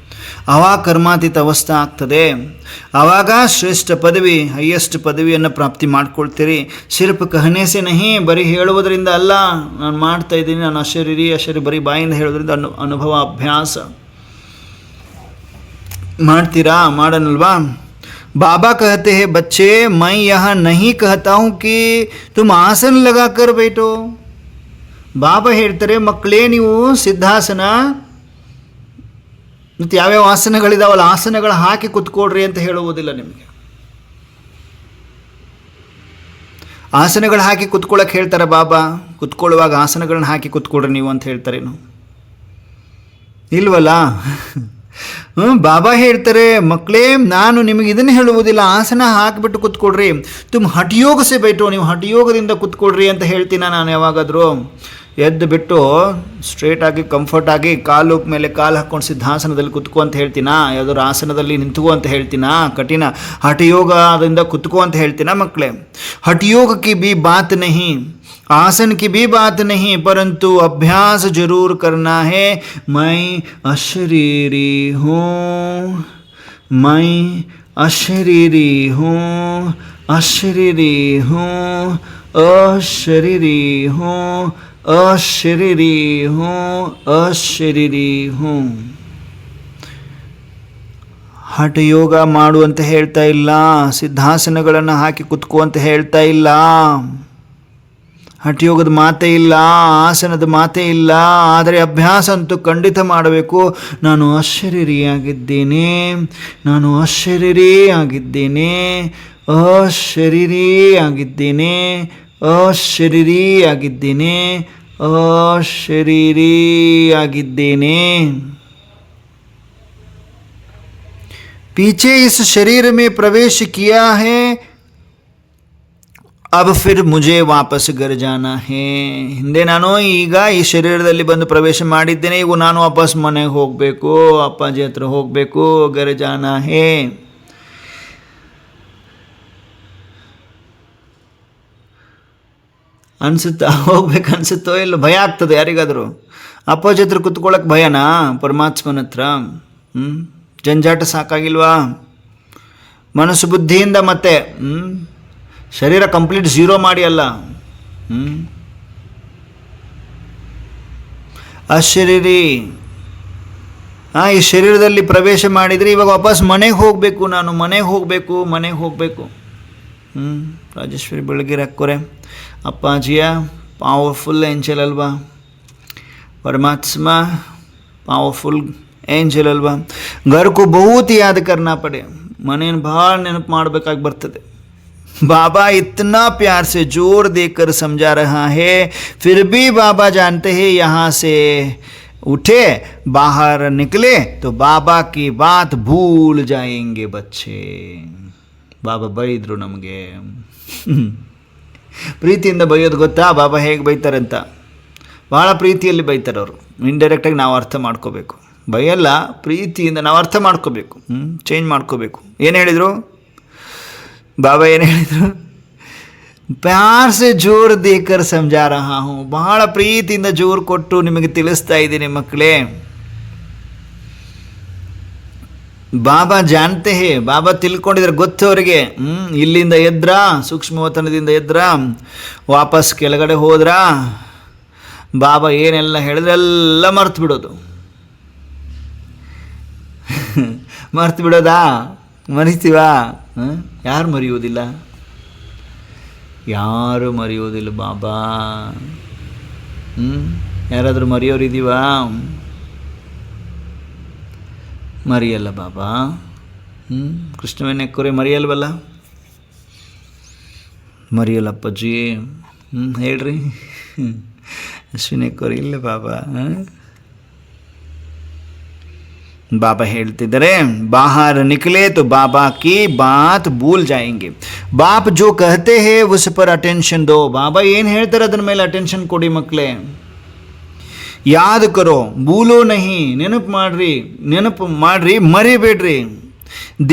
ಆವಾಗ ಕರ್ಮಾತೀತ ಅವಸ್ಥೆ ಆಗ್ತದೆ. ಆವಾಗ ಶ್ರೇಷ್ಠ ಪದವಿ, ಹೈಯೆಸ್ಟ್ ಪದವಿಯನ್ನು ಪ್ರಾಪ್ತಿ ಮಾಡ್ಕೊಳ್ತೀರಿ. ಸಿರ್ಫ್ ಕಹನೆಸೆ ನಹಿ, ಬರೀ ಹೇಳುವುದರಿಂದ ಅಲ್ಲ, ನಾನು ಮಾಡ್ತಾ ಇದ್ದೀನಿ, ನಾನು ಅಶರೀರಿ ಬರೀ ಬಾಯಿಂದ ಹೇಳೋದ್ರಿಂದ ಅನುಭವ ಅಭ್ಯಾಸ ಮಾಡ್ತೀರಾ, ಮಾಡನಲ್ವಾ. बाबा कहते हैं बच्चे, मैं यह नहीं कहता हूँ कि तुम आसन लगा कर बैठो. ಬಾಬಾ ಹೇಳ್ತಾರೆ, ಮಕ್ಕಳೇ ನೀವು ಸಿದ್ಧಾಸನ ಮತ್ತು ಯಾವ್ಯಾವ ಆಸನಗಳಿದಾವಲ್ಲ ಆಸನಗಳು ಹಾಕಿ ಕುತ್ಕೊಳ್ರಿ ಅಂತ ಹೇಳುವುದಿಲ್ಲ ನಿಮಗೆ. ಆಸನಗಳು ಹಾಕಿ ಕುತ್ಕೊಳ್ಳೋಕೆ ಹೇಳ್ತಾರೆ ಬಾಬಾ. ಕುತ್ಕೊಳ್ಳುವಾಗ ಆಸನಗಳನ್ನ ಹಾಕಿ ಕುತ್ಕೊಳ್ರಿ ನೀವು ಅಂತ ಹೇಳ್ತಾರೇನು? ಇಲ್ವಲ್ಲ. ಬಾಬಾ ಹೇಳ್ತಾರೆ, ಮಕ್ಕಳೇ ನಾನು ನಿಮಗೆ ಇದನ್ನು ಹೇಳುವುದಿಲ್ಲ, ಆಸನ ಹಾಕಿಬಿಟ್ಟು ಕುತ್ಕೊಳ್ರಿ. ತುಮ್ ಹಠಯೋಗ ಸೆ ಬೈಟು, ನೀವು ಹಠಯೋಗದಿಂದ ಕುತ್ಕೊಳ್ರಿ ಅಂತ ಹೇಳ್ತೀನ ನಾನು ಯಾವಾಗಾದರೂ? ಎದ್ದು ಬಿಟ್ಟು ಸ್ಟ್ರೇಟಾಗಿ ಕಂಫರ್ಟಾಗಿ ಕಾಲು ಮೇಲೆ ಕಾಲು ಹಾಕ್ಕೊಂಡು ಸಿದ್ಧಾಸನದಲ್ಲಿ ಕುತ್ಕೋ ಅಂತ ಹೇಳ್ತೀನಾ? ಯಾವುದಾದ್ರು ಆಸನದಲ್ಲಿ ನಿಂತ್ಕೋ ಅಂತ ಹೇಳ್ತೀನಾ? ಕಠಿಣ ಹಠಯೋಗದಿಂದ ಕುತ್ಕೋ ಅಂತ ಹೇಳ್ತೀನಾ ಮಕ್ಕಳೇ? ಹಠಯೋಗ ಕಿ ಬಿ ಬಾತ್ ನಹಿ, आसन की भी बात नहीं, परंतु अभ्यास जरूर करना है. मैं अशरीरी हूँ, मैं अशरीरी हूँ, अशरीरी हूँ, अशरीरी हूँ, अशरीरी हूँ, अशरीरी हूँ. ಹಠಯೋಗ ಮಾಡು ಅಂತ ಹೇಳ್ತಾ ಇಲ್ಲ, ಸಿದ್ಧಾಸನಗಳನ್ನು ಹಾಕಿ ಕುತ್ಕೋ ಅಂತ ಹೇಳ್ತಾ ಇಲ್ಲ. ಹಠಯೋಗದ ಮಾತೇ ಇಲ್ಲ, ಆಸನದ ಮಾತೇ ಇಲ್ಲ. ಆದರೆ ಅಭ್ಯಾಸ ಅಂತೂ ಖಂಡಿತ ಮಾಡಬೇಕು. ನಾನು ಅಶರೀರಿಯಾಗಿದ್ದೇನೆ, ನಾನು ಅಶರೀರಿಯಾಗಿದ್ದೇನೆ, ಅಶರೀರಿಯಾಗಿದ್ದೇನೆ, ಅಶರೀರಿಯಾಗಿದ್ದೇನೆ, ಅಶರೀರಿಯಾಗಿದ್ದೇನೆ. पीछे इस शरीर में प्रवेश किया है, अब फिर मुझे वापस घर जाना है. ಹಿಂದೆ ನಾನು ಈಗ ಈ ಶರೀರದಲ್ಲಿ ಬಂದು ಪ್ರವೇಶ ಮಾಡಿದ್ದೇನೆ, ಈಗ ನಾನು ವಾಪಸ್ ಮನೆಗೆ ಹೋಗಬೇಕು, ಅಪ್ಪಾಜಿ ಹತ್ರ ಹೋಗಬೇಕು. घर जाना है. ಅನಿಸುತ್ತಾ? ಹೋಗ್ಬೇಕು ಅನಿಸುತ್ತೋ ಇಲ್ಲ? ಭಯ ಆಗ್ತದೆ ಯಾರಿಗಾದರೂ? ಅಪ್ಪಾಜಿ ಹತ್ರ ಕುತ್ಕೊಳ್ಳೋಕೆ ಭಯನಾ? ಪರಮಾತ್ಮನ ಹತ್ರ ಜಂಜಾಟ ಸಾಕಾಗಿಲ್ವಾ? ಮನಸ್ಸು ಬುದ್ಧಿಯಿಂದ ಮತ್ತೆ ಶರೀರ ಕಂಪ್ಲೀಟ್ ಝೀರೋ ಮಾಡಿ ಅಲ್ಲ. ಅಶರೀರಿ ಈ ಶರೀರದಲ್ಲಿ ಪ್ರವೇಶ ಮಾಡಿದರೆ ಇವಾಗ ವಾಪಸ್ ಮನೆಗೆ ಹೋಗಬೇಕು, ನಾನು ಮನೆಗೆ ಹೋಗಬೇಕು, ಮನೆಗೆ ಹೋಗಬೇಕು. ರಾಜೇಶ್ವರಿ ಬೆಳಗ್ಗೆ ಹಾಕೋರೆ ಅಪ್ಪಾಜಿಯ ಪವರ್ಫುಲ್ ಏಂಜಲ್ ಅಲ್ವಾ? ಪರಮಾತ್ಮ ಪವರ್ಫುಲ್ ಏಂಜಲ್ ಅಲ್ವಾ? घर को बहुत याद करना पड़े. ಮನೆಯನ್ನು ಭಾಳ ನೆನಪು ಮಾಡಬೇಕಾಗಿ ಬರ್ತದೆ. बाबा इतना प्यार से जोर देकर समझा रहा है, फिर भी बाबा जानते हैं यहाँ से उठे बाहर निकले तो बाबा की बात भूल जाएंगे बच्चे. ಬಾಬಾ ಬೈದರು ನಮಗೆ. ಪ್ರೀತಿಯಿಂದ ಬೈಯೋದು ಗೊತ್ತಾ? ಬಾಬಾ ಹೇಗೆ ಬೈತಾರಂತ? ಭಾಳ ಪ್ರೀತಿಯಲ್ಲಿ ಬೈತಾರೆ ಅವರು. ಇಂಡೈರೆಕ್ಟಾಗಿ ನಾವು ಅರ್ಥ ಮಾಡ್ಕೋಬೇಕು. ಬೈಯಲ್ಲ, ಪ್ರೀತಿಯಿಂದ ನಾವು ಅರ್ಥ ಮಾಡ್ಕೋಬೇಕು, ಚೇಂಜ್ ಮಾಡ್ಕೋಬೇಕು. ಏನು ಹೇಳಿದರು ಬಾಬಾ? ಏನು ಹೇಳಿದರು? ಪ್ಯಾರ್ ಸೆ ಜೋರ್ ದೇಕರ್ ಸಮಜಾ ರಹಾ ಹೂಂ. ಬಹಳ ಪ್ರೀತಿಯಿಂದ ಜೋರು ಕೊಟ್ಟು ನಿಮಗೆ ತಿಳಿಸ್ತಾ ಇದ್ದೀನಿ ಮಕ್ಕಳೇ. ಬಾಬಾ ಜಾನ್ತೆ ಹೇ, ಬಾಬಾ ತಿಳ್ಕೊಂಡಿದ್ರೆ ಗೊತ್ತು ಅವರಿಗೆ. ಇಲ್ಲಿಂದ ಎದ್ರ, ಸೂಕ್ಷ್ಮವತನದಿಂದ ಎದ್ರ, ವಾಪಸ್ ಕೆಳಗಡೆ ಹೋದ್ರ, ಬಾಬಾ ಏನೆಲ್ಲ ಹೇಳಿದ್ರೆ ಎಲ್ಲ ಮರ್ತು ಬಿಡೋದು. ಮರ್ತು ಬಿಡೋದಾ? ಮರಿತೀವಾ? ಯಾರು ಮರೆಯುವುದಿಲ್ಲ? ಯಾರು ಮರೆಯುವುದಿಲ್ಲ ಬಾಬಾ. ಯಾರಾದರೂ ಮರೆಯೋರಿದ್ದೀವಾ? ಮರೆಯಲ್ಲ ಬಾಬಾ. ಕೃಷ್ಣವೇನೆಕ್ಕರೆ ಮರೆಯಲ್ವಲ್ಲ? ಮರೆಯಲ್ಲಪ್ಪಜ್ಜಿ. ಹೇಳ್ರಿ. ಅಶ್ವಿನೆಕ್ಕರೆ ಇಲ್ಲ ಬಾಬಾ. बाबा ಹೇಳ್ತಿದ್ದಾರೆ, बाहर निकले तो बाबा की बात भूल जाएंगे. बाप जो कहते हैं उस पर अटेंशन दो. ಬಾಬಾ ಏನು ಹೇಳ್ತಾರೆ ಅದರ ಮೇಲೆ ಅಟೆನ್ಷನ್ ಕೊಡಿ ಮಕ್ಕಳೇ. ಯಾದ್ ಕರೋ, ಭೂಲೋ ನಹಿ. ನೆನಪು ಮಾಡ್ರಿ, ಮರಿಬೇಡ್ರಿ.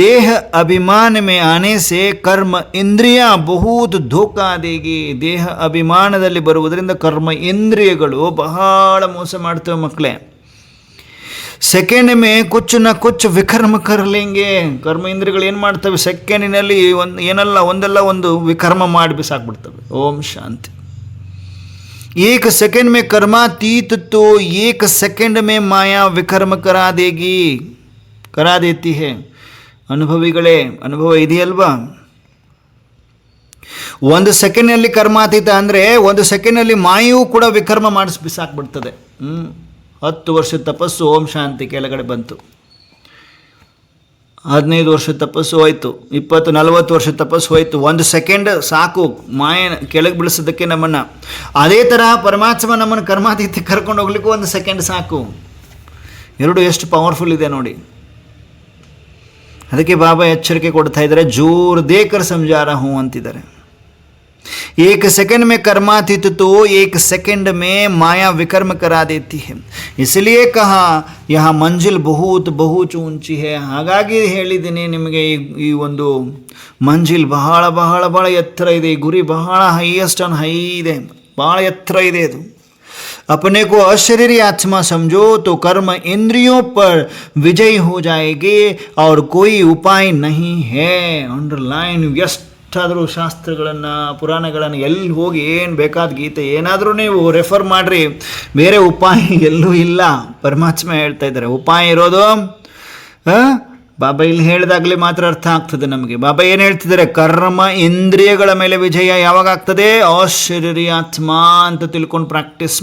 ದೇಹ ಅಭಿಮಾನ ಮೇ ಆನೆ ಸೆ ಕರ್ಮ ಇಂದ್ರಿಯ ಬಹುತ್ ಧೋಕಾ ದೇಗಿ. ದೇಹ ಅಭಿಮಾನದಲ್ಲಿ ಬರುವುದರಿಂದ ಕರ್ಮ ಇಂದ್ರಿಯಗಳು ಬಹಳ ಮೋಸ ಮಾಡ್ತವೆ ಮಕ್ಕಳೇ. ಸೆಕೆಂಡ್ ಮೇ ಕುಚ್ ನ ಕುಚ್ ವಿಕರ್ಮ ಕರ್ಲೆಂಗೆ. ಕರ್ಮ ಇಂದ್ರಿಯಗಳು ಏನು ಮಾಡ್ತವೆ? ಸೆಕೆಂಡಿನಲ್ಲಿ ಒಂದಲ್ಲ ಒಂದು ವಿಕರ್ಮ ಮಾಡಿ ಬಿಸಾಕ್ಬಿಡ್ತವೆ. ಓಂ ಶಾಂತಿ. एक सेकंड में कर्मातीत तो एक सेकंड में माया विकर्ಮ ಕರಾ ದೇತಿ ಹೇ. ಅನುಭವಿಗಳೇ, ಅನುಭವ ಇದೆಯಲ್ವಾ? ಒಂದು ಸೆಕೆಂಡ್ನಲ್ಲಿ ಕರ್ಮಾತೀತ ಅಂದರೆ ಒಂದು ಸೆಕೆಂಡ್ನಲ್ಲಿ ಮಾಯೂ ಕೂಡ ವಿಕರ್ಮ ಮಾಡಿಸಿ ಬಿಸಾಕ್ಬಿಡ್ತದೆ. 10 ವರ್ಷದ ತಪಸ್ಸು ಓಂ ಶಾಂತಿ ಕೆಳಗಡೆ ಬಂತು. 15 ವರ್ಷದ ತಪಸ್ಸು ಹೋಯ್ತು, 20-40 ವರ್ಷದ ತಪಸ್ಸು ಹೋಯ್ತು. 1 ಸೆಕೆಂಡ್ ಸಾಕು ಮಾಯನ ಕೆಳಗೆ ಬಿಡಿಸೋದಕ್ಕೆ ನಮ್ಮನ್ನು. ಅದೇ ಥರ ಪರಮಾತ್ಮ ನಮ್ಮನ್ನು ಕರ್ಮಾತೀತ ಕರ್ಕೊಂಡು ಹೋಗ್ಲಿಕ್ಕೂ 1 ಸೆಕೆಂಡ್ ಸಾಕು. ಎರಡು ಎಷ್ಟು ಪವರ್ಫುಲ್ ಇದೆ ನೋಡಿ. ಅದಕ್ಕೆ ಬಾಬಾ ಎಚ್ಚರಿಕೆ ಕೊಡ್ತಾ ಇದ್ದಾರೆ, ಜೋರ್ ದೇಕರ್ ಸಮಜಾ ರಹಾ ಹೂಂ ಅಂತಿದ್ದಾರೆ. एक सेकंड में कर्मातीत तो एक सेकंड में माया विकर्म करा देती है. इसलिए कहा यह मंजिल बहुत बहुत ऊंची है. ಹಾಗಾಗಿ ಹೇಳಿದ್ದೀನಿ ನಿಮಗೆ, ಈ ಒಂದು ಮಂಜಿಲ್ ಬಹಳ ಬಹಳ ಬಹಳ ಎತ್ತರ ಇದೆ. ಈ ಗುರಿ ಬಹಳ ಹೈಯೆಸ್ಟ್ ಆನ್ ಹೈ ಇದೆ, ಬಹಳ ಎತ್ತರ ಇದೆ ಇದು. अपने को अशरीरी आत्मा समझो तो कर्म इंद्रियों पर विजय हो जाएगी और कोई उपाय नहीं है. अंडरलाइन. ಎಷ್ಟಾದರೂ ಶಾಸ್ತ್ರಗಳನ್ನು, ಪುರಾಣಗಳನ್ನು ಎಲ್ಲಿ ಹೋಗಿ ಏನು ಬೇಕಾದ ಗೀತೆ ಏನಾದರೂ ನೀವು ರೆಫರ್ ಮಾಡಿರಿ, ಬೇರೆ ಉಪಾಯ ಎಲ್ಲೂ ಇಲ್ಲ. ಪರಮಾತ್ಮ ಹೇಳ್ತಾ ಇದ್ದಾರೆ ಉಪಾಯ ಇರೋದು ಬಾಬಾ ಇಲ್ಲಿ ಹೇಳಿದಾಗಲೇ ಮಾತ್ರ ಅರ್ಥ ಆಗ್ತದೆ ನಮಗೆ. ಬಾಬಾ ಏನು ಹೇಳ್ತಿದ್ದಾರೆ? ಕರ್ಮ ಇಂದ್ರಿಯಗಳ ಮೇಲೆ ವಿಜಯ ಯಾವಾಗ ಆಗ್ತದೆ? ಅಶರೀರಿ ಆತ್ಮ ಅಂತ ತಿಳ್ಕೊಂಡು ಪ್ರಾಕ್ಟೀಸ್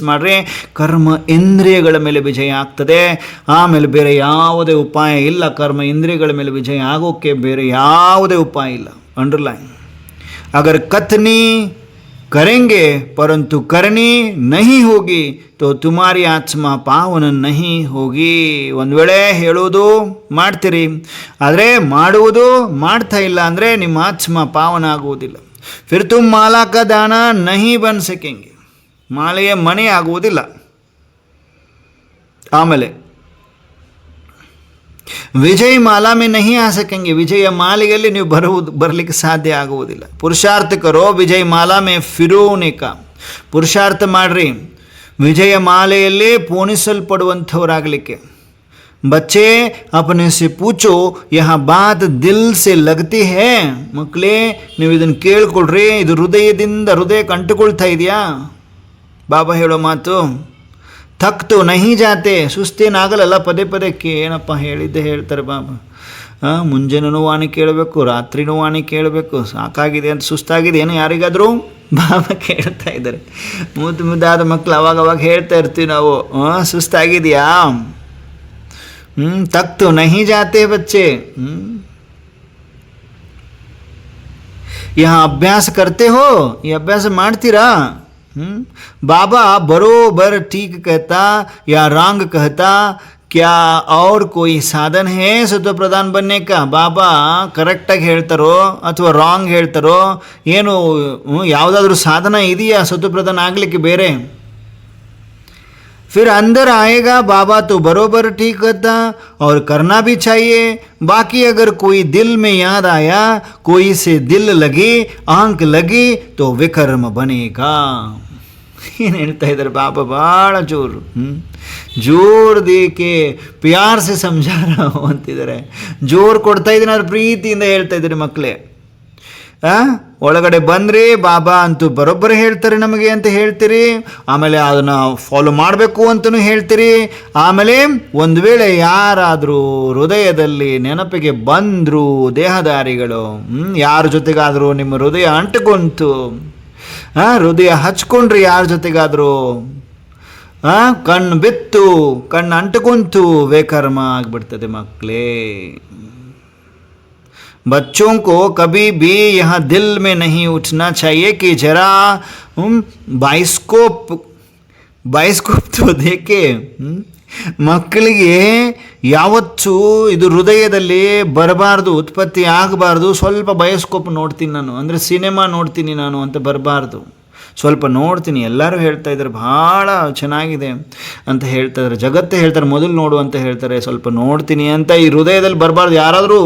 ಮಾಡಿರಿ. ಕರ್ಮ ಇಂದ್ರಿಯಗಳ ಮೇಲೆ ವಿಜಯ ಆಗ್ತದೆ. ಆಮೇಲೆ ಬೇರೆ ಯಾವುದೇ ಉಪಾಯ ಇಲ್ಲ. ಕರ್ಮ ಇಂದ್ರಿಯಗಳ ಮೇಲೆ ವಿಜಯ ಆಗೋಕ್ಕೆ ಬೇರೆ ಯಾವುದೇ ಉಪಾಯ ಇಲ್ಲ. ಅಂಡರ್ಲೈನ್. ಅಗರ್ ಕಥನಿ करेंगे परंतु करनी नहीं होगी तो तुम्हारी आत्मा पावन नहीं होगी. ಒಂದು ವೇಳೆ ಹೇಳೋದು ಮಾಡ್ತೀರಿ, ಆದರೆ ಮಾಡುವುದು ಮಾಡ್ತಾ ಇಲ್ಲ ಅಂದರೆ ನಿಮ್ಮ ಆತ್ಮ ಪಾವನ ಆಗುವುದಿಲ್ಲ. फिर तुम माला का दाना नहीं बन सकेंगे. ಮಾಲೆಯ ಮಣಿ ಆಗುವುದಿಲ್ಲ. ಆಮೇಲೆ ವಿಜಯ ಮಾಲಾ ಮೇ ನಹಿ ಆ ಸಕೆಂಗೆ. ವಿಜಯ ಮಾಲೆಯಲ್ಲಿ ನೀವು ಬರಲಿಕ್ಕೆ ಸಾಧ್ಯ ಆಗುವುದಿಲ್ಲ. ಪುರುಷಾರ್ಥ ಕರೋ ವಿಜಯ ಮಾಲಾ ಮೇ ಫಿರೋನೆ ಕಾ. ಪುರುಷಾರ್ಥ ಮಾಡ್ರಿ ವಿಜಯ ಮಾಲೆಯಲ್ಲಿ ಪೋಣಿಸಲ್ಪಡುವಂಥವರಾಗಲಿಕ್ಕೆ. ಬಚ್ಚೆ ಅಪನೆ ಸೆ ಪೂಚೋ ಯಹ ಬಾತ್ ದಿಲ್ ಸೆ ಲಗತಿ ಹೇ. ಮಕ್ಕಳೇ, ನೀವು ಇದನ್ನು ಕೇಳ್ಕೊಳ್ರಿ, ಇದು ಹೃದಯಕ್ಕೆ ಅಂಟುಕೊಳ್ತಾ ಇದೆಯಾ? ಬಾಬಾ ಹೇಳೋ ಮಾತು. ಥಕ್ತು ನಹಿ ಜಾತೆ. ಸುಸ್ತೇನಾಗಲ್ಲ ಪದೇ ಏನಪ್ಪ ಹೇಳಿದ್ದೆ ಹೇಳ್ತಾರೆ ಬಾಬಾ. ಮುಂಜಾನೆನೂ ವಾಣಿ ಕೇಳಬೇಕು, ರಾತ್ರಿನೂ ವಾಣಿ ಕೇಳಬೇಕು. ಸಾಕಾಗಿದೆ ಅಂತ ಸುಸ್ತಾಗಿದೆ ಏನು ಯಾರಿಗಾದರೂ? ಬಾಬಾ ಕೇಳ್ತಾ ಇದ್ದಾರೆ. ಮುದ್ದಾದ ಮಕ್ಕಳು ಅವಾಗ ಹೇಳ್ತಾ ಇರ್ತೀವಿ ನಾವು, ಸುಸ್ತಾಗಿದೆಯಾ? ತಕ್ತು ನಹಿ ಜಾತೆ ಬಚ್ಚೆ. यहाँ अभ्यास करते हो, ये अभ्यास ಮಾಡ್ತೀರಾ? बाबा बरोबर ठीक कहता या रॉन्ग कहता? क्या और कोई साधन है सत्व प्रधान बनने का? ಬಾಬಾ ಕರೆಕ್ಟಾಗಿ ಹೇಳ್ತಾರೋ ಅಥವಾ ರಾಂಗ್ ಹೇಳ್ತಾರೋ ಏನು? ಯಾವುದಾದ್ರೂ ಸಾಧನ ಇದೆಯಾ ಸತ್ವ ಪ್ರಧಾನ ಆಗಲಿಕ್ಕೆ ಬೇರೆ? फिर अंदर आएगा बाबा तो बरोबर ठीक कहता और करना भी चाहिए. बाकी अगर कोई दिल में याद आया, कोई से दिल लगी, आंख लगी तो विकर्म बनेगा. ಏನು ಹೇಳ್ತಾ ಇದ್ದಾರೆ ಬಾಬಾ? ಭಾಳ ಜೋರು ಜೋರು ದೇಕೆ ಪ್ಯಾರ್ ಸೆ ಸಮझा ಅಂತಿದ್ದಾರೆ. ಜೋರು ಕೊಡ್ತಾ ಇದ್ದೀನಿ, ಅವ್ರ ಪ್ರೀತಿಯಿಂದ ಹೇಳ್ತಾ ಇದ್ದಾರೆ ಮಕ್ಕಳೇ. ಒಳಗಡೆ ಬಂದರೆ ಬಾಬಾ ಅಂತೂ ಬರೋಬ್ಬರಿ ಹೇಳ್ತಾರೆ ನಮಗೆ ಅಂತ ಹೇಳ್ತೀರಿ, ಆಮೇಲೆ ಅದನ್ನು ಫಾಲೋ ಮಾಡಬೇಕು ಅಂತಲೂ ಹೇಳ್ತೀರಿ. ಆಮೇಲೆ ಒಂದು ವೇಳೆ ಯಾರಾದರೂ ಹೃದಯದಲ್ಲಿ ನೆನಪಿಗೆ ಬಂದರು ದೇಹದಾರಿಗಳು, ಯಾರ ಜೊತೆಗಾದರೂ ನಿಮ್ಮ ಹೃದಯ ಅಂಟುಕೊಂತು, ಹೃದಯ ಹಚ್ಕೊಂಡ್ರಿ ಯಾರ ಜೊತೆಗಾದರೂ, ಕಣ್ಣು ಬಿತ್ತು, ಕಣ್ಣು ಅಂಟುಕೊಂತು, ವಿಕರ್ಮ ಆಗಿಬಿಡ್ತದೆ ಮಕ್ಕಳೇ. बच्चों को कभी भी यह दिल में नहीं उठना चाहिए कि जरा बाइस्कोप तो देखे. ಮಕ್ಕಳಿಗೆ ಯಾವತ್ತೂ ಇದು ಹೃದಯದಲ್ಲಿ ಬರಬಾರ್ದು, ಉತ್ಪತ್ತಿ ಆಗಬಾರ್ದು. ಸ್ವಲ್ಪ ಬಯೋಸ್ಕೋಪ್ ನೋಡ್ತೀನಿ ನಾನು, ಅಂದರೆ ಸಿನಿಮಾ ನೋಡ್ತೀನಿ ನಾನು ಅಂತ ಬರಬಾರ್ದು. ಸ್ವಲ್ಪ ನೋಡ್ತೀನಿ. ಎಲ್ಲರೂ ಹೇಳ್ತಾ ಇದ್ದಾರೆ ಭಾಳ ಚೆನ್ನಾಗಿದೆ ಅಂತ ಹೇಳ್ತಾರೆ, ಜಗತ್ತೇ ಹೇಳ್ತಾರೆ ಮೊದಲು ನೋಡು ಅಂತ ಹೇಳ್ತಾರೆ. ಸ್ವಲ್ಪ ನೋಡ್ತೀನಿ ಅಂತ ಈ ಹೃದಯದಲ್ಲಿ ಬರಬಾರ್ದು. ಯಾರಾದರೂ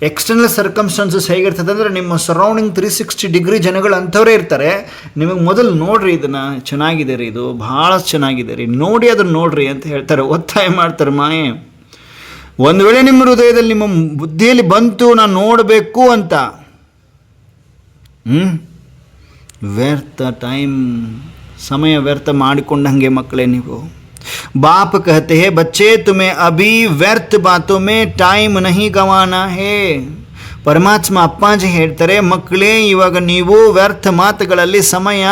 ಎಕ್ಸ್ಟರ್ನಲ್ ಸರ್ಕಮ್ಸ್ಟಾನ್ಸಸ್ ಹೇಗಿರ್ತದೆ ಅಂದರೆ ನಿಮ್ಮ ಸರೌಂಡಿಂಗ್ 360 ಡಿಗ್ರಿ ಜನಗಳು ಅಂಥವರೇ ಇರ್ತಾರೆ. ನಿಮಗೆ ಮೊದಲು ನೋಡ್ರಿ, ಇದನ್ನು ಚೆನ್ನಾಗಿದೆ ರೀ, ಇದು ಭಾಳ ಚೆನ್ನಾಗಿದೆ ರೀ, ನೋಡಿ ಅದನ್ನು ನೋಡ್ರಿ ಅಂತ ಹೇಳ್ತಾರೆ, ಒತ್ತಾಯ ಮಾಡ್ತಾರೆ ಮಾಯೆ. ಒಂದು ವೇಳೆ ನಿಮ್ಮ ಹೃದಯದಲ್ಲಿ ನಿಮ್ಮ ಬುದ್ಧಿಯಲ್ಲಿ ಬಂತು ನಾನು ನೋಡಬೇಕು ಅಂತ, ವ್ಯರ್ಥ ಟೈಮ್, ಸಮಯ ವ್ಯರ್ಥ ಮಾಡಿಕೊಂಡಂಗೆ ಮಕ್ಕಳೇ ನೀವು. बाप कहते हैं बच्चे तुम्हें अभी व्यर्थ बातों में टाइम नहीं गंवाना है. ಪರಮಾತ್ಮ ಅಪ್ಪಾಜಿ ಹೇಳ್ತಾರೆ, ಮಕ್ಕಳೇ ಇವಾಗ ನೀವು ವ್ಯರ್ಥ ಮಾತುಗಳಲ್ಲಿ ಸಮಯ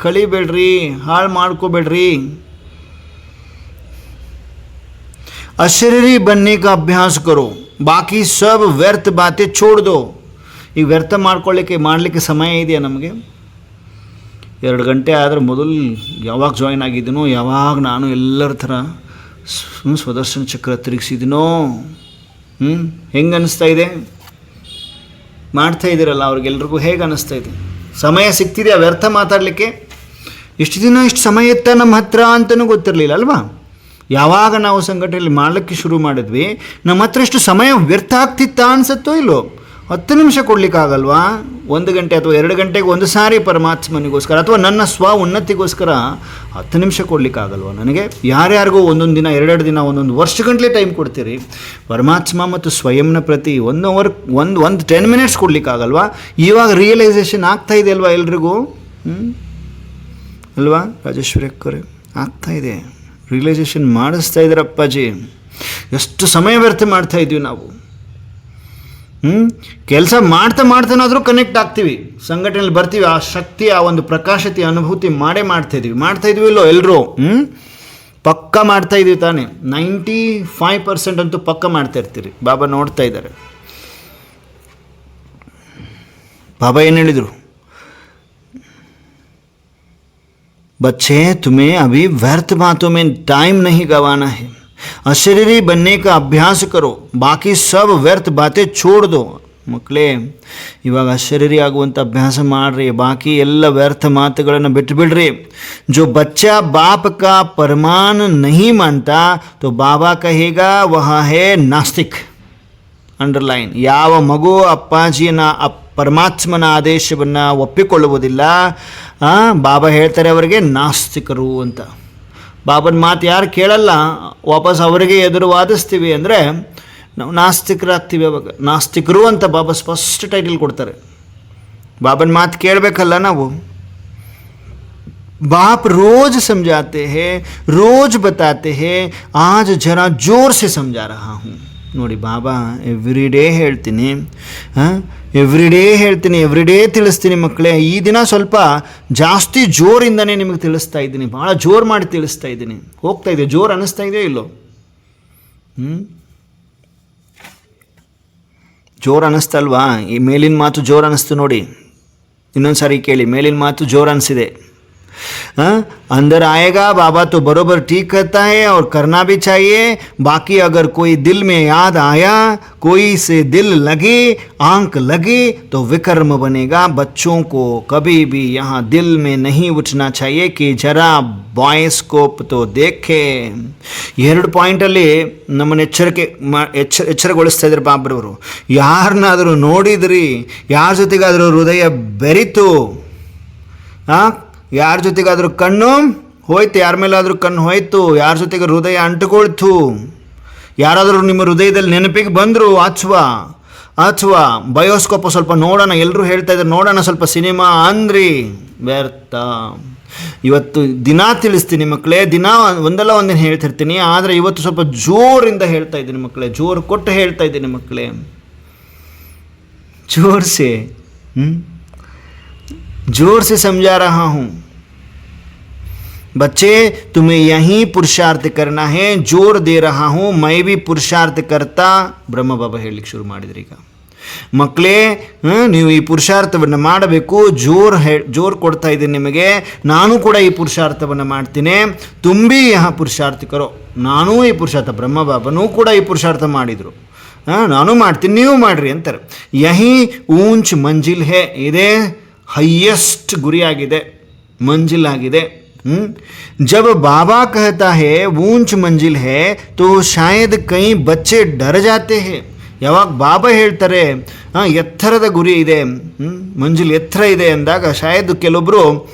ಕಳಿಬೇಡ್ರಿ, ಹಾಳು ಮಾಡ್ಕೋಬೇಡ್ರಿ. अशरीरी बनने का अभ्यास करो, बाकी सब व्यर्थ बातें छोड़ दो. ಈಗ ವ್ಯರ್ಥ ಮಾಡಲಿಕ್ಕೆ ಸಮಯ ಇದೆಯಾ ನಮಗೆ? 2 ಗಂಟೆ ಆದರೆ ಮೊದಲು ಯಾವಾಗ ಜಾಯಿನ್ ಆಗಿದ್ದೀನೋ, ಯಾವಾಗ ನಾನು ಎಲ್ಲರ ಥರ ಸ್ವದರ್ಶನ ಚಕ್ರ ತಿರುಗಿಸಿದ್ದೀನೋ, ಹೆಂಗೆ ಅನ್ನಿಸ್ತಾ ಇದೆ? ಮಾಡ್ತಾ ಇದ್ದೀರಲ್ಲ ಅವ್ರಿಗೆಲ್ರಿಗೂ ಹೇಗೆ ಅನ್ನಿಸ್ತಾ ಇದೆ? ಸಮಯ ಸಿಗ್ತಿದೆಯಾ ವ್ಯರ್ಥ ಮಾತಾಡಲಿಕ್ಕೆ? ಇಷ್ಟು ದಿನ ಇಷ್ಟು ಸಮಯ ಇತ್ತ ನಮ್ಮ ಹತ್ರ ಅಂತಲೂ ಗೊತ್ತಿರಲಿಲ್ಲ ಅಲ್ವಾ? ಯಾವಾಗ ನಾವು ಸಂಘಟನೆಯಲ್ಲಿ ಮಾಡಲಿಕ್ಕೆ ಶುರು ಮಾಡಿದ್ವಿ, ನಮ್ಮ ಹತ್ರ ಇಷ್ಟು ಸಮಯ ವ್ಯರ್ಥ ಆಗ್ತಿತ್ತಾ ಅನಿಸುತ್ತೋ ಇಲ್ಲೋ? 10 ನಿಮಿಷ ಕೊಡಲಿಕ್ಕಾಗಲ್ವಾ? 1 ಗಂಟೆ ಅಥವಾ 2 ಗಂಟೆಗೆ ಒಂದು ಸಾರಿ ಪರಮಾತ್ಮನಿಗೋಸ್ಕರ ಅಥವಾ ನನ್ನ ಸ್ವ ಉನ್ನತಿಗೋಸ್ಕರ 10 ನಿಮಿಷ ಕೊಡಲಿಕ್ಕಾಗಲ್ವಾ ನನಗೆ? ಯಾರ್ಯಾರಿಗೂ ಒಂದೊಂದು ದಿನ, 2 ದಿನ, ಒಂದೊಂದು ವರ್ಷಗಂಟಲೆ ಟೈಮ್ ಕೊಡ್ತೀರಿ. ಪರಮಾತ್ಮ ಮತ್ತು ಸ್ವಯಂನ ಪ್ರತಿ 1 ಅವರ್, ಒಂದು 10 ಮಿನಿಟ್ಸ್ ಕೊಡಲಿಕ್ಕಾಗಲ್ವಾ? ಇವಾಗ ರಿಯಲೈಸೇಷನ್ ಆಗ್ತಾ ಇದೆ ಅಲ್ವಾ ಎಲ್ರಿಗೂ? ಅಲ್ವಾ ರಾಜೇಶ್ವರಿ ಅಕ್ಕರೆ? ಆಗ್ತಾ ಇದೆ, ರಿಯಲೈಸೇಷನ್ ಮಾಡಿಸ್ತಾ ಇದ್ದಾರೆ ಅಪ್ಪಾಜಿ. ಎಷ್ಟು ಸಮಯ ವ್ಯರ್ಥ ಮಾಡ್ತಾ ಇದ್ವಿ ನಾವು. ಕೆಲಸ ಮಾಡ್ತಾನಾದರೂ ಕನೆಕ್ಟ್ ಆಗ್ತೀವಿ, ಸಂಘಟನೆಯಲ್ಲಿ ಬರ್ತೀವಿ, ಆ ಶಕ್ತಿ, ಆ ಒಂದು ಪ್ರಕಾಶತೆ ಅನುಭೂತಿ ಮಾಡ್ತಾ ಇದ್ವಿ ಇಲ್ಲೋ ಎಲ್ಲರೂ? ಪಕ್ಕ ಮಾಡ್ತಾ ಇದೀವಿ ತಾನೆ? 95% ಅಂತೂ ಪಕ್ಕ ಮಾಡ್ತಾ ಇರ್ತೀರಿ. ಬಾಬಾ ನೋಡ್ತಾ ಇದ್ದಾರೆ. ಬಾಬಾ ಏನು ಹೇಳಿದರು? बच्चे तुम्हें अभी व्यर्थ बातों में टाइम नहीं गंवाना है, अशरीरी बनने का अभ्यास करो, बाकी सब व्यर्थ बातें छोड़ दो. ಮಕ್ಕಳೇ, ಇವಾಗ ಅಶರೀರಿ ಆಗುವಂಥ ಅಭ್ಯಾಸ ಮಾಡ್ರಿ, ಬಾಕಿ ಎಲ್ಲ ವ್ಯರ್ಥ ಮಾತುಗಳನ್ನು ಬಿಟ್ಟುಬಿಡ್ರಿ. जो बच्चा बाप का फरमान नहीं मानता तो बाबा कहेगा वह है नास्तिक. ಅಂಡರ್ಲೈನ್. ಯಾವ ಮಗು ಅಪ್ಪಾಜಿಯನ್ನ ಪರಮಾತ್ಮನ ಆದೇಶವನ್ನು ಒಪ್ಪಿಕೊಳ್ಳುವುದಿಲ್ಲ, ಬಾಬಾ ಹೇಳ್ತಾರೆ ಅವರಿಗೆ ನಾಸ್ತಿಕರು ಅಂತ. ಬಾಬನ ಮಾತು ಯಾರು ಕೇಳಲ್ಲ, ವಾಪಸ್ ಅವರಿಗೆ ಎದುರು ವಾದಿಸ್ತೀವಿ ಅಂದರೆ ನಾವು ನಾಸ್ತಿಕರಾಗ್ತೀವಿ. ಅವಾಗ ನಾಸ್ತಿಕರು ಅಂತ ಬಾಬಾ ಸ್ಪಷ್ಟ ಟೈಟಲ್ ಕೊಡ್ತಾರೆ. ಬಾಬನ ಮಾತು ಕೇಳಬೇಕಲ್ಲ ನಾವು. बाप रोज समझाते हैं, रोज बताते हैं, आज जरा जोर से समझा रहा हूँ. ನೋಡಿ ಬಾಬಾ ಎವ್ರಿ ಡೇ ಹೇಳ್ತೀನಿ, ಎವ್ರಿ ಡೇ ತಿಳಿಸ್ತೀನಿ ಮಕ್ಕಳೇ. ಈ ದಿನ ಸ್ವಲ್ಪ ಜಾಸ್ತಿ ಜೋರಿಂದನೇ ನಿಮಗೆ ತಿಳಿಸ್ತಾ ಇದ್ದೀನಿ, ಭಾಳ ಜೋರು ಮಾಡಿ ತಿಳಿಸ್ತಾ ಇದ್ದೀನಿ. ಹೋಗ್ತಾ ಇದೆ, ಜೋರು ಅನ್ನಿಸ್ತಾ ಇದೆಯೋ ಇಲ್ಲೋ? ಜೋರು ಅನ್ನಿಸ್ತಲ್ವಾ? ಈ ಮೇಲಿನ ಮಾತು ಜೋರು ಅನ್ನಿಸ್ತು ನೋಡಿ, ಇನ್ನೊಂದು ಸಾರಿ ಕೇಳಿ, ಮೇಲಿನ ಮಾತು ಜೋರು ಅನಿಸಿದೆ. अंदर आएगा बाबा तो बरोबर ठीक करता है और करना भी चाहिए. बाकी अगर कोई दिल में याद आया, कोई से दिल लगे, आंख लगे तो विकर्म बनेगा. बच्चों को कभी भी यहाँ दिल में नहीं उठना चाहिए कि जरा ಬಾಯ್ಸ್ಕೋಪ್ ತೋ ದೇಖೆ. 2 ಪಾಯಿಂಟಲ್ಲಿ ನಮ್ಮನ್ನು ಎಚ್ಚರಗೊಳಿಸ್ತಾ ಇದ್ದಾರೆ ಬಾಬ್ರವರು. ಯಾರನ್ನಾದರೂ ನೋಡಿದ್ರಿ, ಯಾರ ಜೊತೆಗಾದರೂ ಹೃದಯ ಬೆರಿತು, ಯಾರ ಜೊತೆಗಾದರೂ ಕಣ್ಣು ಹೋಯ್ತು, ಯಾರ ಮೇಲಾದರೂ ಕಣ್ಣು ಹೋಯ್ತು, ಯಾರ ಜೊತೆಗೆ ಹೃದಯ ಅಂಟುಕೊಳ್ತು, ಯಾರಾದರೂ ನಿಮ್ಮ ಹೃದಯದಲ್ಲಿ ನೆನಪಿಗೆ ಬಂದರು, ಅಥವಾ ಬಯೋಸ್ಕೋಪ್ ಸ್ವಲ್ಪ ನೋಡೋಣ, ಎಲ್ಲರೂ ಹೇಳ್ತಾ ಇದ್ದಾರೆ ನೋಡೋಣ ಸ್ವಲ್ಪ ಸಿನಿಮಾ ಅಂದ್ರಿ, ವ್ಯರ್ಥ. ಇವತ್ತು ದಿನ ತಿಳಿಸ್ತೀನಿ ಮಕ್ಕಳೇ, ದಿನ ಒಂದಲ್ಲ ಒಂದಿನ ಹೇಳ್ತಿರ್ತೀನಿ, ಆದರೆ ಇವತ್ತು ಸ್ವಲ್ಪ ಜೋರಿಂದ ಹೇಳ್ತಾ ಇದ್ದೀನಿ ಮಕ್ಕಳೇ, ಜೋರು ಕೊಟ್ಟು ಹೇಳ್ತಾ ಇದ್ದೀನಿ ಮಕ್ಕಳೇ, जोर से समझा रहा हूँ. बच्चे तुम्हें यहीं पुरुषार्थ करना है, जोर दे रहा हूँ, मैं भी पुरुषार्थ करता. ಬ್ರಹ್ಮ ಬಾಬಾ ಹೇಳಲಿಕ್ಕೆ ಶುರು ಮಾಡಿದ್ರಿ. ಈಗ ಮಕ್ಕಳೇ, ನೀವು ಈ ಪುರುಷಾರ್ಥವನ್ನು ಮಾಡಬೇಕು, ಜೋರು ಕೊಡ್ತಾ ಇದ್ದೀನಿ ನಿಮಗೆ. ನಾನು ಕೂಡ ಈ ಪುರುಷಾರ್ಥವನ್ನು ಮಾಡ್ತೀನಿ. ತುಂಬಿ ಯಹ ಪುರುಷಾರ್ಥ ಕರೋ. ನಾನೂ ಈ ಪುರುಷಾರ್ಥ, ಬ್ರಹ್ಮ ಬಾಬನೂ ಕೂಡ ಈ ಪುರುಷಾರ್ಥ ಮಾಡಿದರು, ನಾನು ಮಾಡ್ತೀನಿ, ನೀವು ಮಾಡಿರಿ ಅಂತಾರೆ. ಯಹಿ ಊಂಚ್ ಮಂಜಿಲ್ ಹೇ, ಇದೇ ಹೈಯೆಸ್ಟ್ ಗುರಿಯಾಗಿದೆ, ಮಂಜಿಲಾಗಿದೆ. जब बाबा कहता है ऊंच मंजिल है तो शायद कई बच्चे डर जाते हैं. ಯಾವಾಗ ಬಾಬಾ ಹೇಳ್ತಾರೆ ಎತ್ತರದ ಗುರಿ ಇದೆ, ಮಂಜಿಲ್ ಎತ್ತರ ಇದೆ ಅಂದಾಗ ಶಾಯದ್